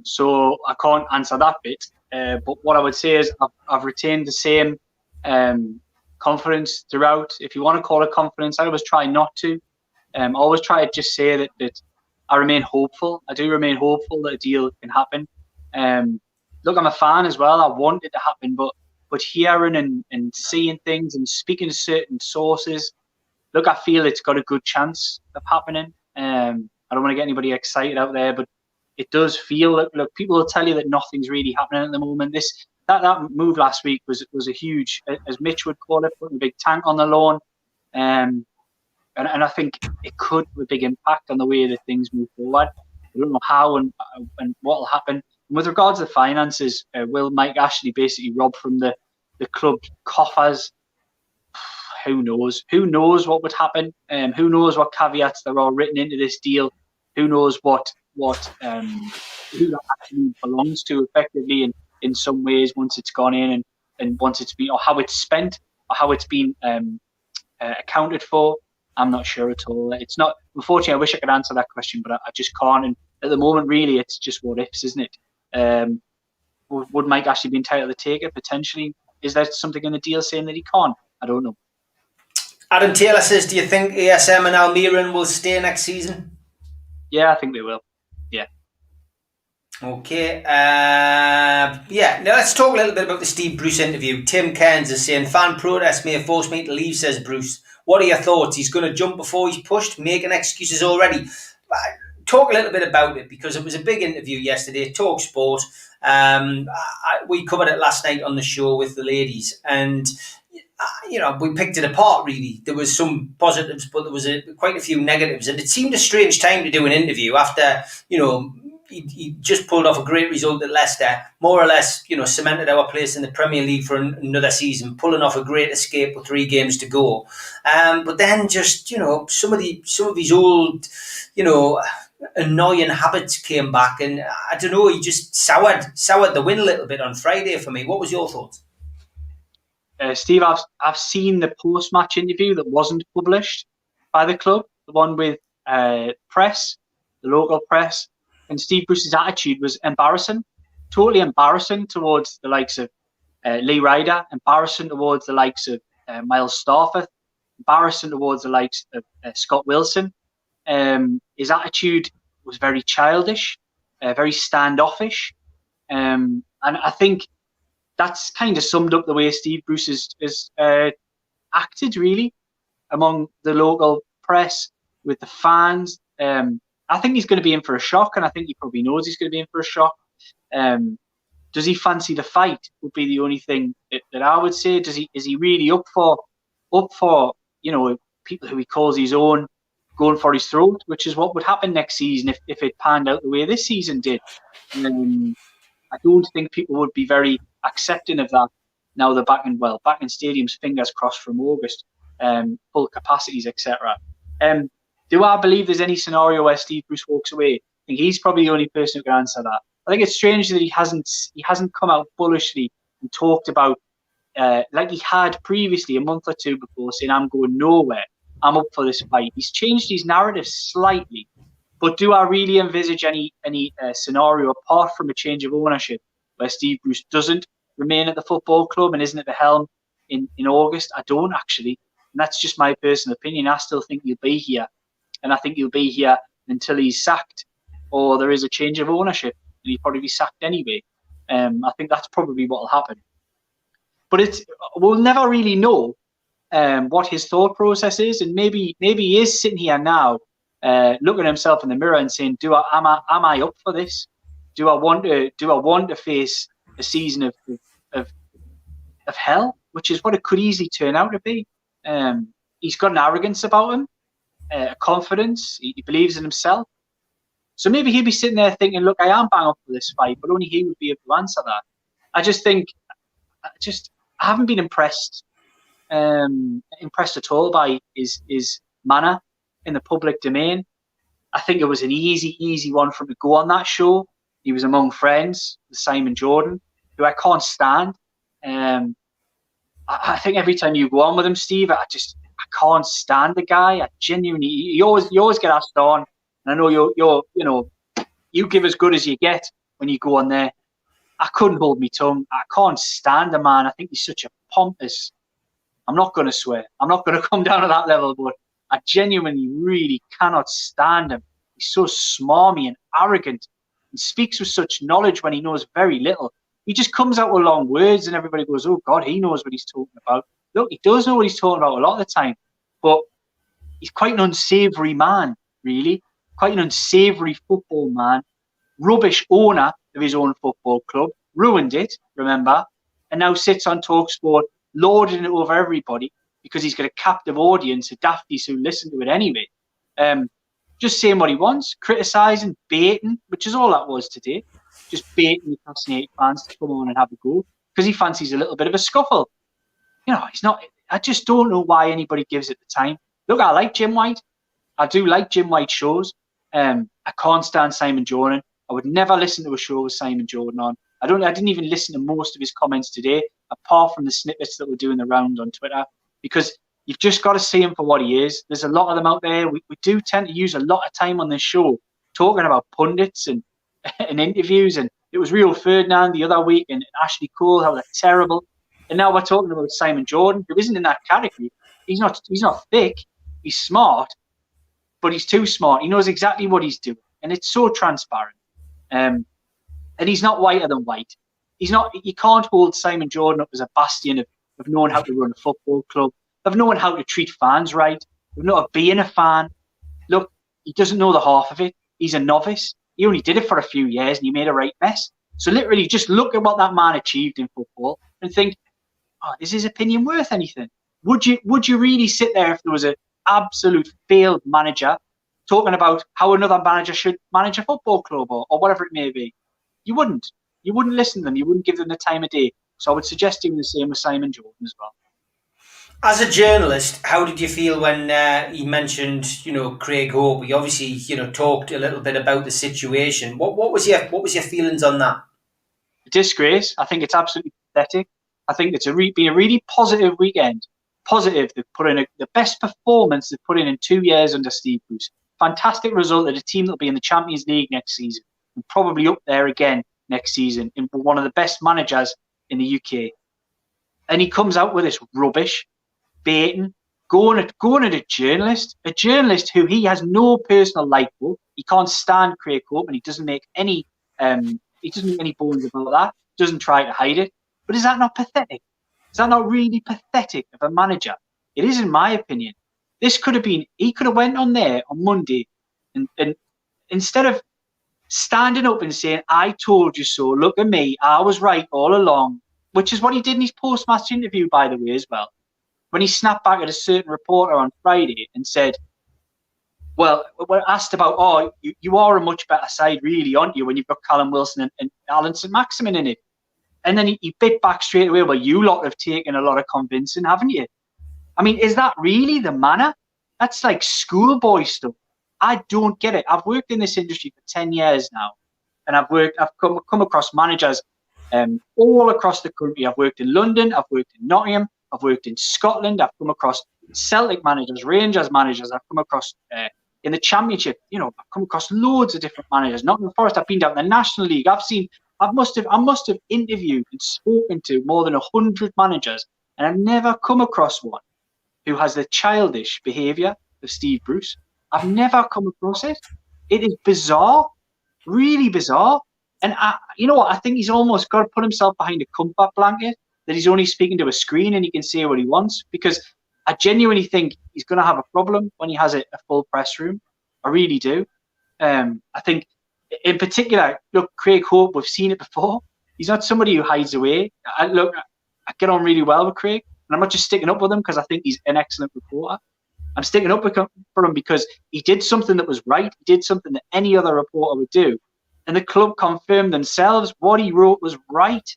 so I can't answer that bit. But what I would say is I've retained the same confidence throughout. If you want to call it confidence, I always try not to. I always try to just say that I remain hopeful. I do remain hopeful that a deal can happen. Look, I'm a fan as well. I want it to happen, but hearing and seeing things and speaking to certain sources, look, I feel it's got a good chance of happening. I don't want to get anybody excited out there, but it does feel look, people will tell you that nothing's really happening at the moment. That move last week was a huge, as Mitch would call it, putting a big tank on the lawn. And I think it could have a big impact on the way that things move forward. I don't know how and what will happen. And with regards to the finances, will Mike Ashley basically rob from the club coffers? Who knows? Who knows what would happen? Who knows what caveats there are written into this deal? Who knows what who that actually belongs to effectively in some ways once it's gone in and once it's been, or how it's spent, or how it's been accounted for. I'm not sure at all. It's not, unfortunately, I wish I could answer that question, but I just can't. And at the moment, really, it's just what ifs, isn't it? Would Mike Ashley be entitled to take it? Potentially. Is there something in the deal saying that he can't? I don't know. Adam Taylor says, do you think ASM and Almiron will stay next season? Yeah, I think they will. Yeah. Okay. Now let's talk a little bit about the Steve Bruce interview. Tim Cairns is saying, fan protest may have forced me to leave, says Bruce. What are your thoughts? He's going to jump before he's pushed, making excuses already. Talk a little bit about it, because it was a big interview yesterday. Talk Sport. We covered it last night on the show with the ladies, and we picked it apart, really. There was some positives, but there was quite a few negatives. And it seemed a strange time to do an interview after, he just pulled off a great result at Leicester, more or less, cemented our place in the Premier League for another season, pulling off a great escape with 3 games to go. But then just, some of his old, annoying habits came back. And I don't know, he just soured the win a little bit on Friday for me. What was your thoughts? Steve, I've seen the post-match interview that wasn't published by the club, the one with press, the local press, and Steve Bruce's attitude was embarrassing, totally embarrassing towards the likes of Lee Ryder, embarrassing towards the likes of Miles Starford, embarrassing towards the likes of Scott Wilson. His attitude was very childish, very standoffish, and I think that's kind of summed up the way Steve Bruce has acted, really, among the local press, with the fans. I think he's going to be in for a shock, and I think he probably knows he's going to be in for a shock. Does he fancy the fight? Would be the only thing that I would say. Is he really up for people who he calls his own going for his throat, which is what would happen next season if it panned out the way this season did. I don't think people would be very accepting of that now they're back in stadiums, fingers crossed, from August, full capacities, etc. Do I believe there's any scenario where Steve Bruce walks away? I think he's probably the only person who can answer that. I think it's strange that he hasn't come out bullishly and talked about, like he had previously a month or two before, saying, I'm going nowhere, I'm up for this fight. He's changed his narrative slightly, but do I really envisage any scenario apart from a change of ownership where Steve Bruce doesn't remain at the football club and isn't at the helm in August? I don't, actually. And that's just my personal opinion. I still think he'll be here. And I think he'll be here until he's sacked or there is a change of ownership, and he'll probably be sacked anyway. I think that's probably what will happen. But we'll never really know what his thought process is, and maybe he is sitting here now, looking at himself in the mirror and saying, "Am I up for this? Do I want to face a season of hell?" Which is what it could easily turn out to be. He's got an arrogance about him, a confidence. He believes in himself. So maybe he'll be sitting there thinking, "Look, I am bang up for this fight," but only he would be able to answer that. I just think, I haven't been impressed at all by his manner in the public domain. I think it was an easy one for him to go on that show. He was among friends with Simon Jordan, who I can't stand. I think every time you go on with him, Steve, I can't stand the guy. I genuinely, you always get asked on, and I know you give as good as you get when you go on there. I couldn't hold my tongue. I can't stand the man. I think he's such a pompous. I'm not going to swear. I'm not going to come down to that level, but I genuinely really cannot stand him. He's so smarmy and arrogant and speaks with such knowledge when he knows very little. He just comes out with long words and everybody goes, "Oh God, he knows what he's talking about." Look, he does know what he's talking about a lot of the time, but he's quite an unsavoury man, really. Quite an unsavoury football man. Rubbish owner of his own football club. Ruined it, remember, and now sits on TalkSport lording it over everybody because he's got a captive audience of dafties who listen to it anyway. Just saying what he wants, criticising, baiting, which is all that was today. Just baiting the fascinated fans to come on and have a go because he fancies a little bit of a scuffle. He's not. I just don't know why anybody gives it the time. Look, I like Jim White. I do like Jim White shows. I can't stand Simon Jordan. I would never listen to a show with Simon Jordan on. I didn't even listen to most of his comments today, apart from the snippets that were doing the round on Twitter, because you've just got to see him for what he is. There's a lot of them out there. We do tend to use a lot of time on this show talking about pundits and interviews, and it was Rio Ferdinand the other week and Ashley Cole, how they're terrible. And now we're talking about Simon Jordan, who isn't in that category. He's not thick. He's smart, but he's too smart. He knows exactly what he's doing, and it's so transparent. And he's not whiter than white. He's not. You can't hold Simon Jordan up as a bastion of knowing how to run a football club, of knowing how to treat fans right, of not being a fan. Look, he doesn't know the half of it. He's a novice. He only did it for a few years, and he made a right mess. So literally, just look at what that man achieved in football and think, "Oh, is his opinion worth anything?" Would you really sit there if there was an absolute failed manager talking about how another manager should manage a football club or whatever it may be? You wouldn't. You wouldn't listen to them. You wouldn't give them the time of day. So I would suggest doing the same with Simon Jordan as well. As a journalist, how did you feel when he mentioned, Craig Hope? He obviously, talked a little bit about the situation. What was your feelings on that? A disgrace. I think it's absolutely pathetic. I think it's been a really positive weekend. Positive. They've put in the best performance they've put in 2 years under Steve Bruce. Fantastic result at a team that'll be in the Champions League next season and probably up there again next season in one of the best managers in the UK. And he comes out with this rubbish, baiting, going at a journalist who he has no personal like for. He can't stand Craig Hope, and he doesn't make any bones about that. Doesn't try to hide it. But is that not pathetic? Is that not really pathetic of a manager? It is, in my opinion. This could have been, he could have went on there on Monday and instead of standing up and saying, I told you so, look at me, I was right all along, which is what he did in his post-match interview, by the way, as well. When he snapped back at a certain reporter on Friday and said, well, we're asked about, oh, you are a much better side, really, aren't you, when you've got Callum Wilson and Alan St. Maximin in it? And then he bit back straight away, well, you lot have taken a lot of convincing, haven't you? I mean, is that really the manner? That's like schoolboy stuff. I don't get it. I've worked in this industry for 10 years now, and I've come across managers all across the country. I've worked in London, I've worked in Nottingham, I've worked in Scotland, I've come across Celtic managers, Rangers managers, I've come across in the Championship, I've come across loads of different managers. Nottingham Forest, I've been down in the National League. I must have interviewed and spoken to more than 100 managers, and I've never come across one who has the childish behaviour of Steve Bruce. I've never come across it. It is bizarre, really bizarre. And you know what? I think he's almost got to put himself behind a comfort blanket, that he's only speaking to a screen and he can say what he wants, because I genuinely think he's going to have a problem when he has a full press room. I really do. I think, in particular, look, Craig Hope, we've seen it before. He's not somebody who hides away. I get on really well with Craig, and I'm not just sticking up with him because I think he's an excellent reporter. I'm sticking up for him because he did something that was right. He did something that any other reporter would do. And the club confirmed themselves what he wrote was right.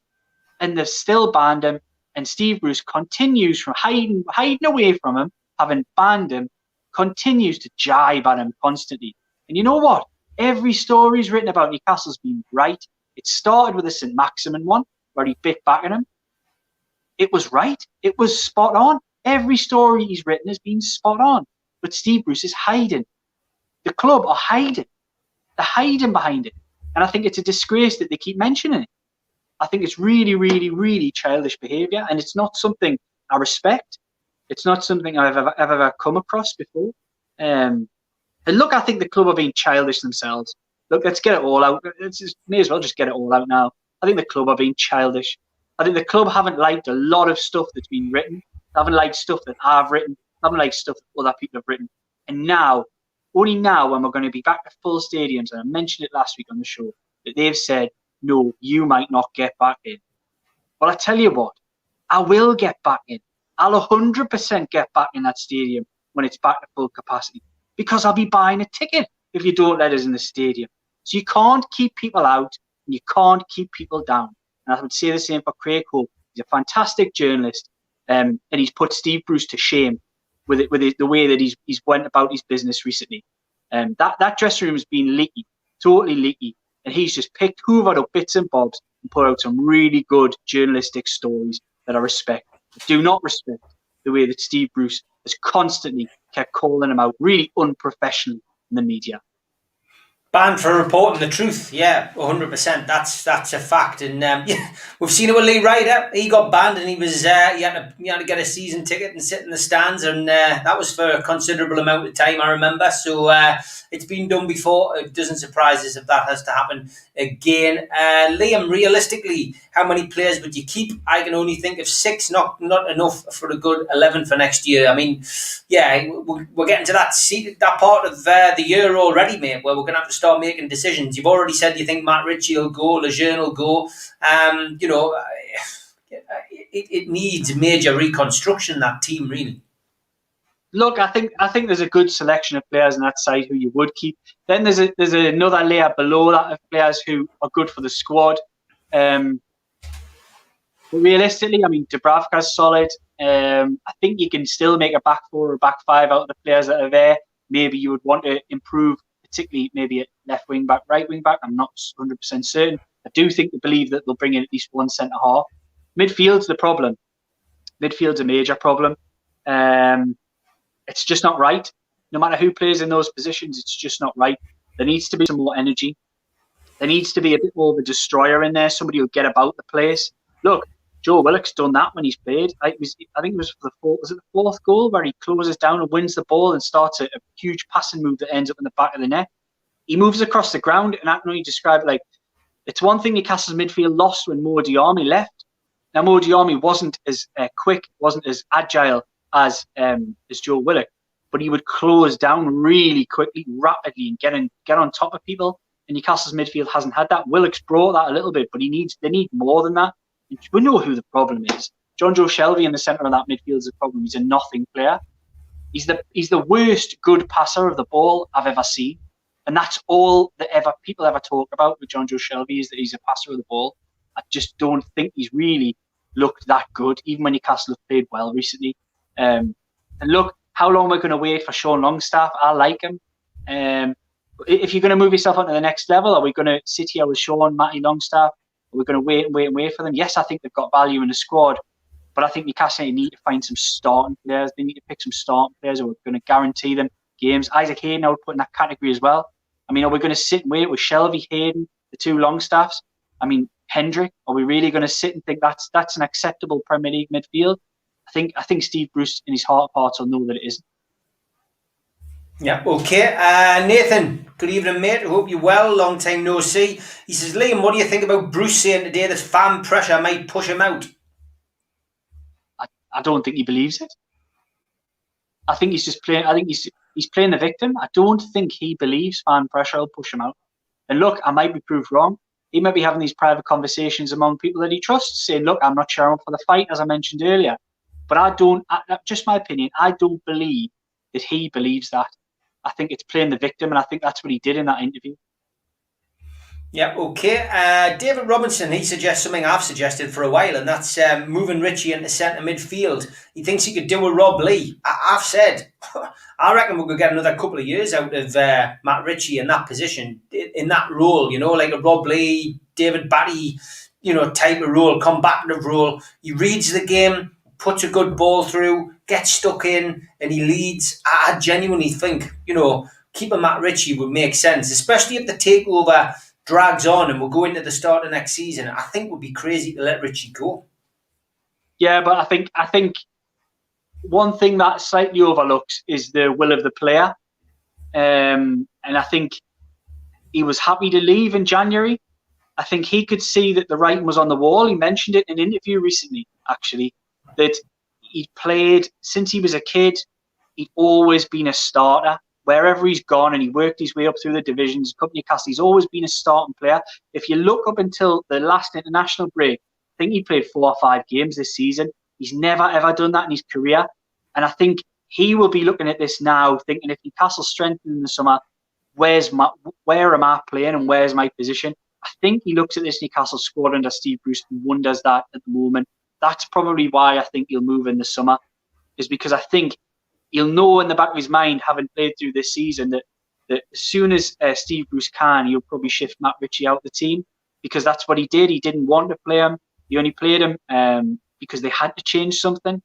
And they've still banned him. And Steve Bruce continues from hiding away from him, having banned him, continues to jibe at him constantly. And you know what? Every story he's written about Newcastle's been right. It started with the St. Maximin one, where he bit back at him. It was right. It was spot on. Every story he's written has been spot on. But Steve Bruce is hiding. The club are hiding. They're hiding behind it. And I think it's a disgrace that they keep mentioning it. I think it's really, really, really childish behaviour, and it's not something I respect. It's not something I've ever come across before. And look, I think the club are being childish themselves. Look, let's get it all out. May as well just get it all out now. I think the club are being childish. I think the club haven't liked a lot of stuff that's been written. They haven't liked stuff that I've written. They haven't liked stuff that other people have written. And now, only now, when we're going to be back to full stadiums, and I mentioned it last week on the show, that they've said, no, you might not get back in. Well, I tell you what, I will get back in. I'll 100% get back in that stadium when it's back to full capacity, because I'll be buying a ticket if you don't let us in the stadium. So you can't keep people out and you can't keep people down. And I would say the same for Craig Hope. He's a fantastic journalist, and he's put Steve Bruce to shame with the way that he's went about his business recently. That dressing room has been leaky, totally leaky. And he's just hoovered up bits and bobs and put out some really good journalistic stories that I respect. I do not respect the way that Steve Bruce has constantly kept calling him out really unprofessional in the media. Banned for reporting the truth, yeah, 100%. That's a fact, and yeah, we've seen it with Lee Ryder. He got banned, and he had to get a season ticket and sit in the stands, and that was for a considerable amount of time, I remember. So it's been done before. It doesn't surprise us if that has to happen again. Liam, realistically, how many players would you keep? I can only think of 6, not enough for a good 11 for next year. I mean, yeah, we're getting to that part of the year already, mate, where we're going to have to start making decisions. You've already said you think Matt Ritchie will go, Lejeune will go. It needs major reconstruction, that team, really. Look, I think there's a good selection of players on that side who you would keep. Then there's another layer below that of players who are good for the squad. But realistically, I mean, Dubravka's solid. I think you can still make a back 4 or back 5 out of the players that are there. Maybe you would want to improve, particularly maybe at left wing back, right wing back. I'm not 100% certain. I do believe that they'll bring in at least one centre half. Midfield's the problem. Midfield's a major problem. It's just not right. No matter who plays in those positions, it's just not right. There needs to be some more energy. There needs to be a bit more of a destroyer in there, somebody who'll get about the place. Look, Joe Willock's done that when he's played. I think it was the fourth goal where he closes down and wins the ball and starts a huge passing move that ends up in the back of the net. He moves across the ground, and I can only describe it like, it's one thing Newcastle's midfield lost when Mo Diarmi left. Now, Mo Diarmi wasn't as quick, wasn't as agile as Joe Willock, but he would close down really quickly, rapidly, and get on top of people. And Newcastle's midfield hasn't had that. Willock's brought that a little bit, but they need more than that. And we know who the problem is. John Joe Shelby in the centre of that midfield is a problem. He's a nothing player. He's the worst good passer of the ball I've ever seen. And that's all that people ever talk about with John Joe Shelby, is that he's a passer of the ball. I just don't think he's really looked that good, even when Newcastle have played well recently. And look, how long we're going to wait for Sean Longstaff? I like him. If you're going to move yourself onto the next level, are we going to sit here with Sean, Matty Longstaff? Are we going to wait for them? Yes, I think they've got value in the squad, but I think Newcastle need to find some starting players. They need to pick some starting players who are going to guarantee them games. Isaac Hayden, I would put in that category as well. I mean, are we going to sit and wait with Shelby, Hayden, the two Longstaffs? I mean, Hendrick, are we really going to sit and think that's an acceptable Premier League midfield? I think Steve Bruce in his heart of hearts will know that it isn't. Yeah, okay. Nathan, good evening, mate. Hope you're well. Long time no see. He says, Liam, what do you think about Bruce saying today that fan pressure might push him out? I don't think he believes it. I think he's just playing. I think he's playing the victim. I don't think he believes fan pressure will push him out. And look, I might be proved wrong. He might be having these private conversations among people that he trusts, saying, look, I'm not sure I'm for the fight, as I mentioned earlier. But just my opinion, I don't believe that he believes that. I think it's playing the victim, and I think that's what he did in that interview. Yeah, okay. David Robinson, he suggests something I've suggested for a while, and that's moving Richie into centre midfield. He thinks he could do a Rob Lee. I've said, I reckon we could get another couple of years out of Matt Ritchie in that position, in that role, like a Rob Lee, David Batty, type of role, combative role. He reads the game, puts a good ball through, gets stuck in, and he leads. I genuinely think, keeping Matt Ritchie would make sense, especially if the takeover drags on and we'll go into the start of next season. I think it would be crazy to let Ritchie go. Yeah, but I think one thing that slightly overlooks is the will of the player. And I think he was happy to leave in January. I think he could see that the writing was on the wall. He mentioned it in an interview recently, actually, that he'd played since he was a kid. He'd always been a starter. Wherever he's gone, and he worked his way up through the divisions, Cup Newcastle, he's always been a starting player. If you look up until the last international break, I think he played 4 or 5 games this season. He's never, ever done that in his career. And I think he will be looking at this now, thinking if Newcastle strengthen in the summer, where am I playing and where's my position? I think he looks at this Newcastle squad under Steve Bruce and wonders that at the moment. That's probably why I think he'll move in the summer, is because I think he'll know in the back of his mind, having played through this season, that as soon as Steve Bruce can, he'll probably shift Matt Ritchie out the team, because that's what he did. He didn't want to play him. He only played him because they had to change something.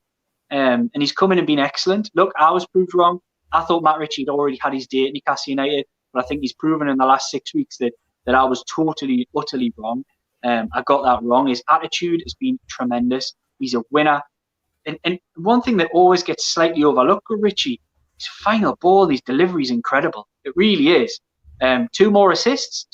And he's come in and been excellent. Look, I was proved wrong. I thought Matt Ritchie had already had his day at Newcastle United, but I think he's proven in the last 6 weeks that I was totally, utterly wrong. I got that wrong. His attitude has been tremendous. He's a winner. And one thing that always gets slightly overlooked with Ritchie, his final ball, his delivery is incredible. It really is. 2 more assists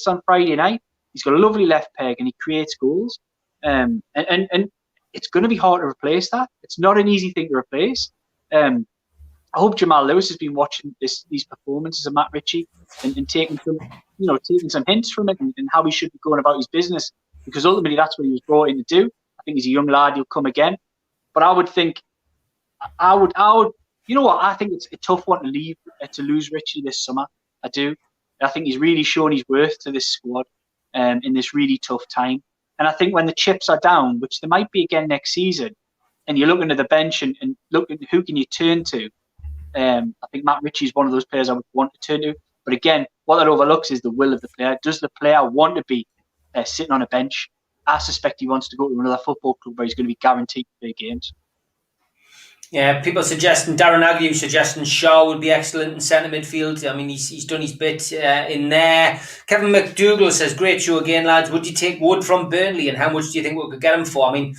on Friday night. He's got a lovely left peg and he creates goals. And it's going to be hard to replace that. It's not an easy thing to replace. I hope Jamal Lewis has been watching these performances of Matt Ritchie and taking some hints from it and how he should be going about his business, because ultimately that's what he was brought in to do. I think he's a young lad, he'll come again. But I would think, you know what? I think it's a tough one to lose Ritchie this summer. I do. I think he's really shown his worth to this squad in this really tough time. And I think when the chips are down, which there might be again next season, and you're looking at the bench and looking who can you turn to, I think Matt Ritchie is one of those players I would want to turn to. But again, what that overlooks is the will of the player. Does the player want to be sitting on a bench? I suspect he wants to go to another football club where he's going to be guaranteed to play games. Yeah, people suggesting, Darren Agnew suggesting Shaw would be excellent in centre midfield. I mean, he's done his bit in there. Kevin McDougall says, great show again, lads. Would you take Wood from Burnley, and how much do you think we could get him for? I mean,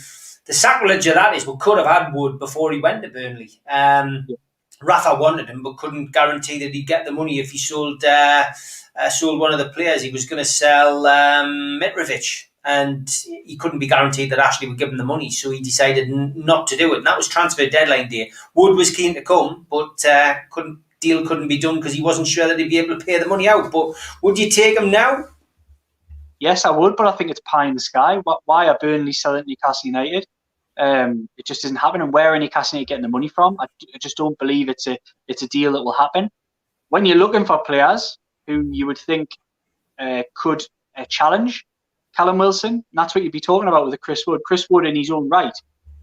the sacrilege of that is we could have had Wood before he went to Burnley. Rafa wanted him but couldn't guarantee that he'd get the money if he sold one of the players. He was going to sell Mitrovic. and he couldn't be guaranteed that Ashley would give him the money, so he decided not to do it. And that was transfer deadline day. Wood was keen to come, but couldn't be done because he wasn't sure that he'd be able to pay the money out. But would you take him now? Yes, I would, but I think it's pie in the sky. Why are Burnley selling Newcastle United? It just isn't happening. Where are Newcastle United getting the money from? I just don't believe it's a deal that will happen. When you're looking for players who you would think could challenge Callum Wilson, and that's what you'd be talking about with a Chris Wood. Chris Wood, in his own right,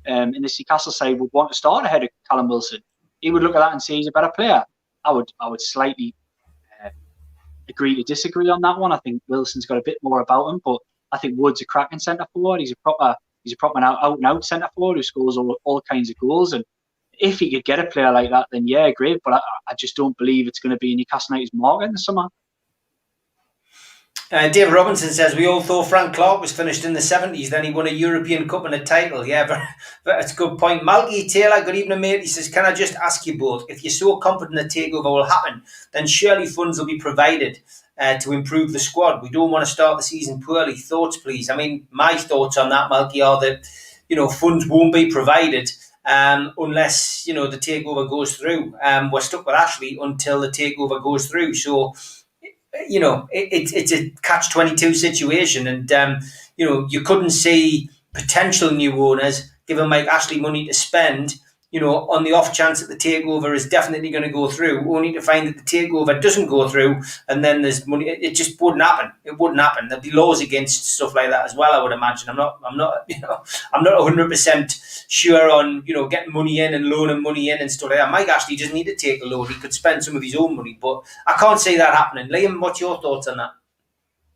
in the Newcastle side, would want to start ahead of Callum Wilson. He would look at that and say he's a better player. I would slightly agree to disagree on that one. I think Wilson's got a bit more about him, but I think Wood's a cracking centre forward. He's a proper out and out centre forward who scores all kinds of goals. And if he could get a player like that, then yeah, great. But I just don't believe it's going to be Newcastle United's market in the summer. David Robinson says, we all thought Frank Clark was finished in the 70s, then he won a European Cup and a title. Yeah, but that's a good point. Malky Taylor, good evening, mate. He says, can I just ask you both, if you're so confident the takeover will happen, then surely funds will be provided to improve the squad. We don't want to start the season poorly. Thoughts, please? I mean, my thoughts on that, Malky, are that, funds won't be provided unless, the takeover goes through. We're stuck with Ashley until the takeover goes through. So, it's a catch-22 situation, and you couldn't see potential new owners giving Mike Ashley money to spend, on the off chance that the takeover is definitely going to go through, only to find that the takeover doesn't go through, and then there's money. It just wouldn't happen. It wouldn't happen. There'd be laws against stuff like that as well, I would imagine. I'm not 100% sure on getting money in and loaning money in and stuff like that. Mike Ashley doesn't need to take a loan. He could spend some of his own money, but I can't see that happening. Liam, what's your thoughts on that?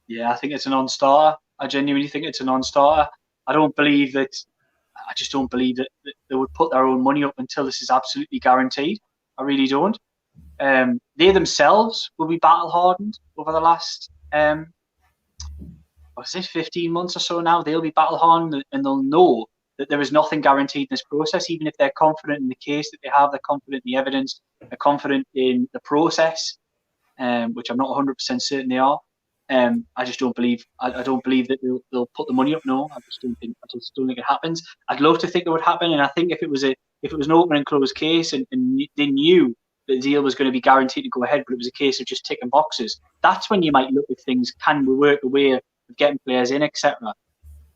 Yeah, I think it's a non-starter. I genuinely think it's a non-starter. I just don't believe that they would put their own money up until this is absolutely guaranteed. I really don't. They themselves will be battle-hardened over the last 15 months or so now. They'll be battle-hardened and they'll know that there is nothing guaranteed in this process, even if they're confident in the case that they have, they're confident in the evidence, they're confident in the process, which I'm not 100% certain they are. I just don't believe. I don't believe that they'll put the money up. No, I just don't think it happens. I'd love to think it would happen, and I think if it was an open and closed case, and they knew that the deal was going to be guaranteed to go ahead, but it was a case of just ticking boxes, that's when you might look at things. Can we work a way of getting players in, etc.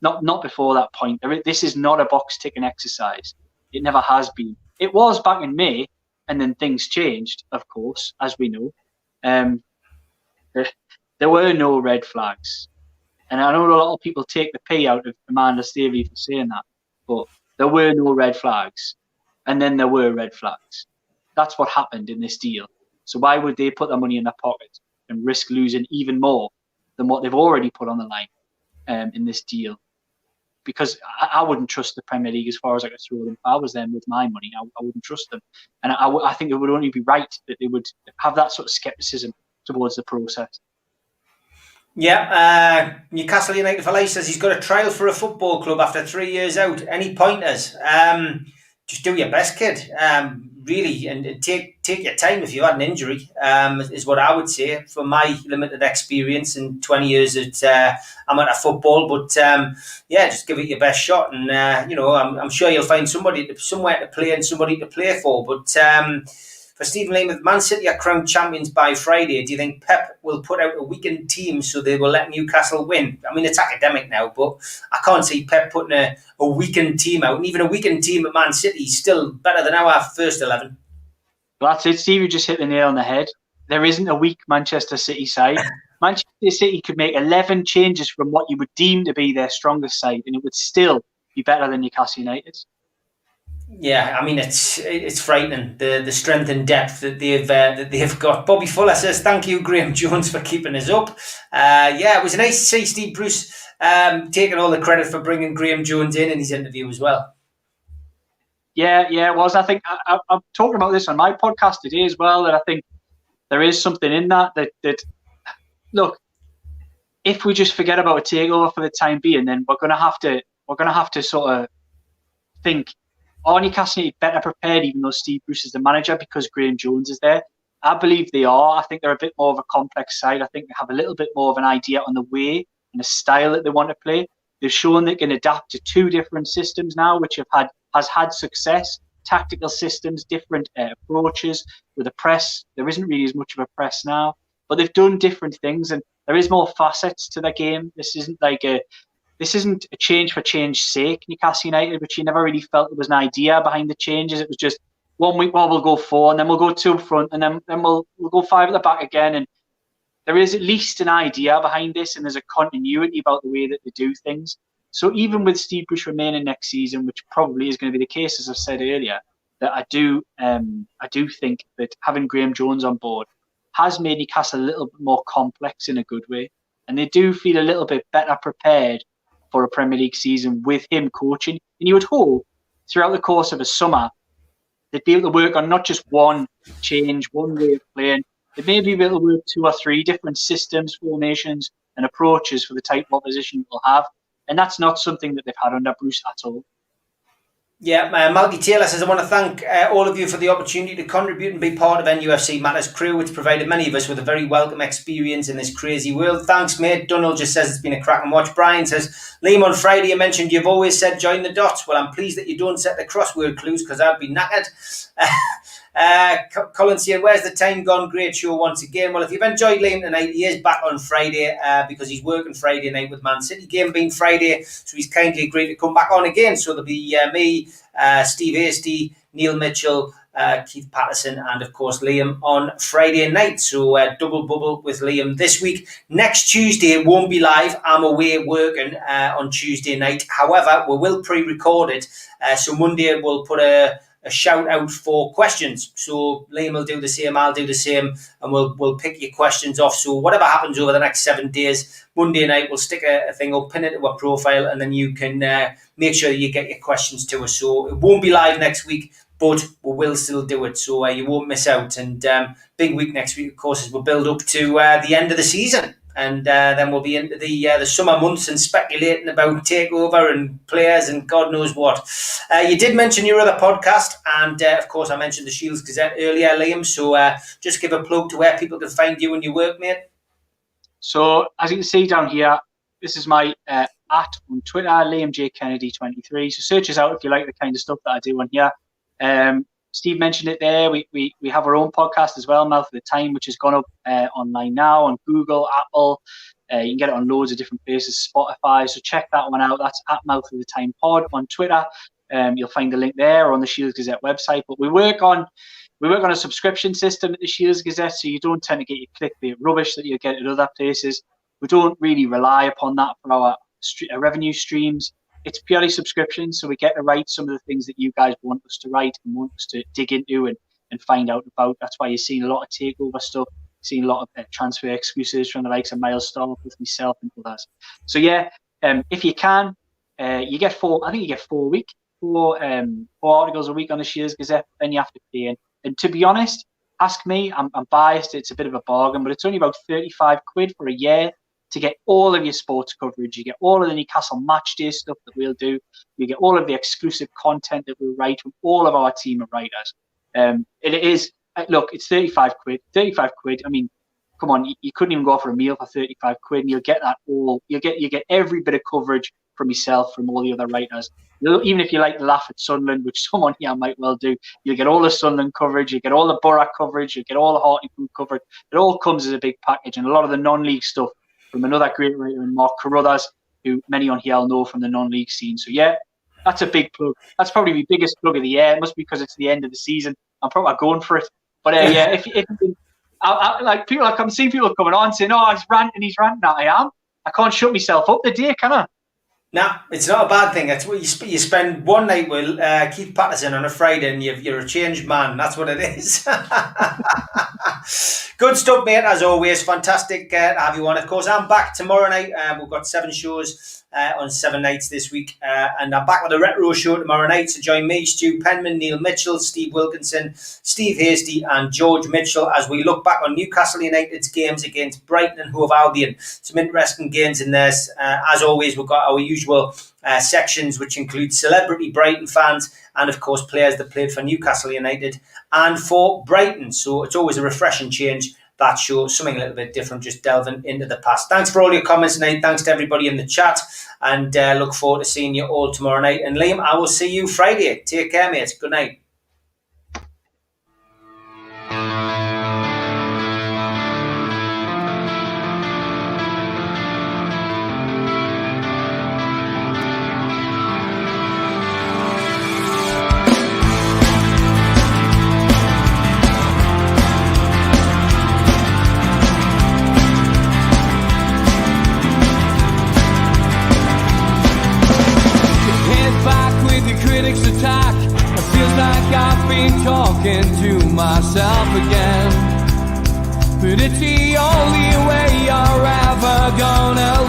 Not before that point. This is not a box ticking exercise. It never has been. It was back in May, and then things changed, of course, as we know. There were no red flags. And I know a lot of people take the pay out of Amanda Stavely for saying that, but there were no red flags. And then there were red flags. That's what happened in this deal. So why would they put their money in their pocket and risk losing even more than what they've already put on the line in this deal? Because I wouldn't trust the Premier League as far as I could throw them. If I was them with my money, I wouldn't trust them. And I think it would only be right that they would have that sort of scepticism towards the process. Yeah, Newcastle United for Life says he's got a trial for a football club after 3 years out. Any pointers? Just do your best, kid. Really, and take your time if you had an injury, is what I would say from my limited experience in 20 years at amateur football. But just give it your best shot, and I'm sure you'll find somewhere to play and somebody to play for. But for Stephen Lane, with Man City are crowned champions by Friday, do you think Pep will put out a weakened team so they will let Newcastle win? I mean, it's academic now, but I can't see Pep putting a weakened team out. And even a weakened team at Man City is still better than our first 11. Well, that's it, Steve. You just hit the nail on the head. There isn't a weak Manchester City side. Manchester City could make 11 changes from what you would deem to be their strongest side, and it would still be better than Newcastle United. Yeah, I mean it's frightening the strength and depth that they've got. Bobby Fuller says thank you, Graham Jones, for keeping us up. It was nice to see Steve Bruce taking all the credit for bringing Graham Jones in his interview as well. Yeah, it was. I think I'm talking about this on my podcast today as well. That I think there is something in that look, if we just forget about a takeover for the time being, then we're gonna have to sort of think. Are Newcastle United better prepared, even though Steve Bruce is the manager, because Graham Jones is there? I believe they are. I think they're a bit more of a complex side. I think they have a little bit more of an idea on the way and the style that they want to play. They've shown they can adapt to 2 different systems now, which has had success. Tactical systems, different approaches with a press. There isn't really as much of a press now, but they've done different things, and there is more facets to their game. This isn't a change for change's sake, Newcastle United, which you never really felt there was an idea behind the changes. It was just 1 week, well, we'll go 4, and then we'll go 2 up front, and then we'll go 5 at the back again. And there is at least an idea behind this, and there's a continuity about the way that they do things. So even with Steve Bruce remaining next season, which probably is going to be the case, as I've said earlier, that I do think that having Graham Jones on board has made Newcastle a little bit more complex in a good way, and they do feel a little bit better prepared for a Premier League season with him coaching. And you would hope throughout the course of a summer they'd be able to work on not just one change, one way of playing. They'd maybe be able to work 2 or 3 different systems, formations, and approaches for the type of opposition we'll have. And that's not something that they've had under Bruce at all. Yeah, Malky Taylor says, I want to thank all of you for the opportunity to contribute and be part of NUFC Matters crew, which provided many of us with a very welcome experience in this crazy world. Thanks, mate. Donald just says it's been a cracking watch. Brian says, Liam, on Friday you mentioned you've always said join the dots. Well, I'm pleased that you don't set the crossword clues because I'd be knackered. Colin saying, where's the time gone? Great show once again. Well, if you've enjoyed Liam tonight, he is back on Friday because he's working Friday night with Man City. Game being Friday, so he's kindly agreed to come back on again. So there'll be me, Steve Hasty, Neil Mitchell, Keith Patterson, and of course Liam on Friday night. So double bubble with Liam this week. Next Tuesday it won't be live. I'm away working on Tuesday night. However, we will pre-record it. So Monday we'll put a shout out for questions. So Liam will do the same, I'll do the same, and we'll pick your questions off. So whatever happens over the next 7 days, Monday night we'll stick a thing up, pin it to a profile, and then you can make sure you get your questions to us. So it won't be live next week, but we will still do it, so you won't miss out. And big week next week, of course, as we build up to the end of the season. And then we'll be into the summer months and speculating about takeover and players and God knows what. You did mention your other podcast, and of course I mentioned the Shields Gazette earlier, Liam. So just give a plug to where people can find you and your work, mate. So as you can see down here, this is my @ on Twitter, Liam J Kennedy 23. So search us out if you like the kind of stuff that I do on here. Steve mentioned it there. We have our own podcast as well, Mouth of the Time, which has gone up online now on Google, Apple. You can get it on loads of different places, Spotify. So check that one out. That's @ Mouth of the Time Pod on Twitter. You'll find the link there or on the Shields Gazette website. But we work on a subscription system at the Shields Gazette, so you don't tend to get your clickbait rubbish that you get at other places. We don't really rely upon that for our revenue streams. It's purely subscription, so we get to write some of the things that you guys want us to write and want us to dig into and find out about. That's why you're seeing a lot of takeover stuff, seeing a lot of transfer exclusives from the likes of Miles Stark with myself and others. So yeah, if you can, you get 4 articles a week on the Shields Gazette, then you have to pay in. And to be honest, ask me, I'm biased, it's a bit of a bargain, but it's only about 35 quid for a year to get all of your sports coverage. You get all of the Newcastle match day stuff that we'll do. You get all of the exclusive content that we'll write from all of our team of writers. It is, look, it's 35 quid. 35 quid. I mean, come on, you couldn't even go for a meal for 35 quid, and you'll get that all. You get every bit of coverage from yourself, from all the other writers. Even if you like to laugh at Sunderland, which someone here might well do, you'll get all the Sunderland coverage, you get all the Borough coverage, you get all the Hartlepool coverage. It all comes as a big package, and a lot of the non-league stuff from another great writer, Mark Carruthers, who many on here know from the non-league scene. So yeah, that's a big plug. That's probably the biggest plug of the year. It must be because it's the end of the season. I'm probably going for it. But yeah, if like people, I'm seeing people coming on saying, "Oh, he's ranting." I am. I can't shut myself up the day, can I? Nah, it's not a bad thing. It's what you spend one night with Keith Patterson on a Friday, and you're a changed man. That's what it is. Good stuff, mate. As always, fantastic to have you on. Of course, I'm back tomorrow night. We've got 7 shows on 7 nights this week, and I'm back with a retro show tomorrow night. So join me, Stu Penman, Neil Mitchell, Steve Wilkinson, Steve Hasty, and George Mitchell as we look back on Newcastle United's games against Brighton and Hove Albion. Some interesting games in there. As always, we've got our usual sections, which include celebrity Brighton fans and, of course, players that played for Newcastle United and for Brighton. So it's always a refreshing change that show, something a little bit different, just delving into the past. Thanks for all your comments tonight. Thanks to everybody in the chat, and look forward to seeing you all tomorrow night. And Liam, I will see you Friday. Take care, mate. Good night. Critics attack. It feels like I've been talking to myself again. But it's the only way you're ever gonna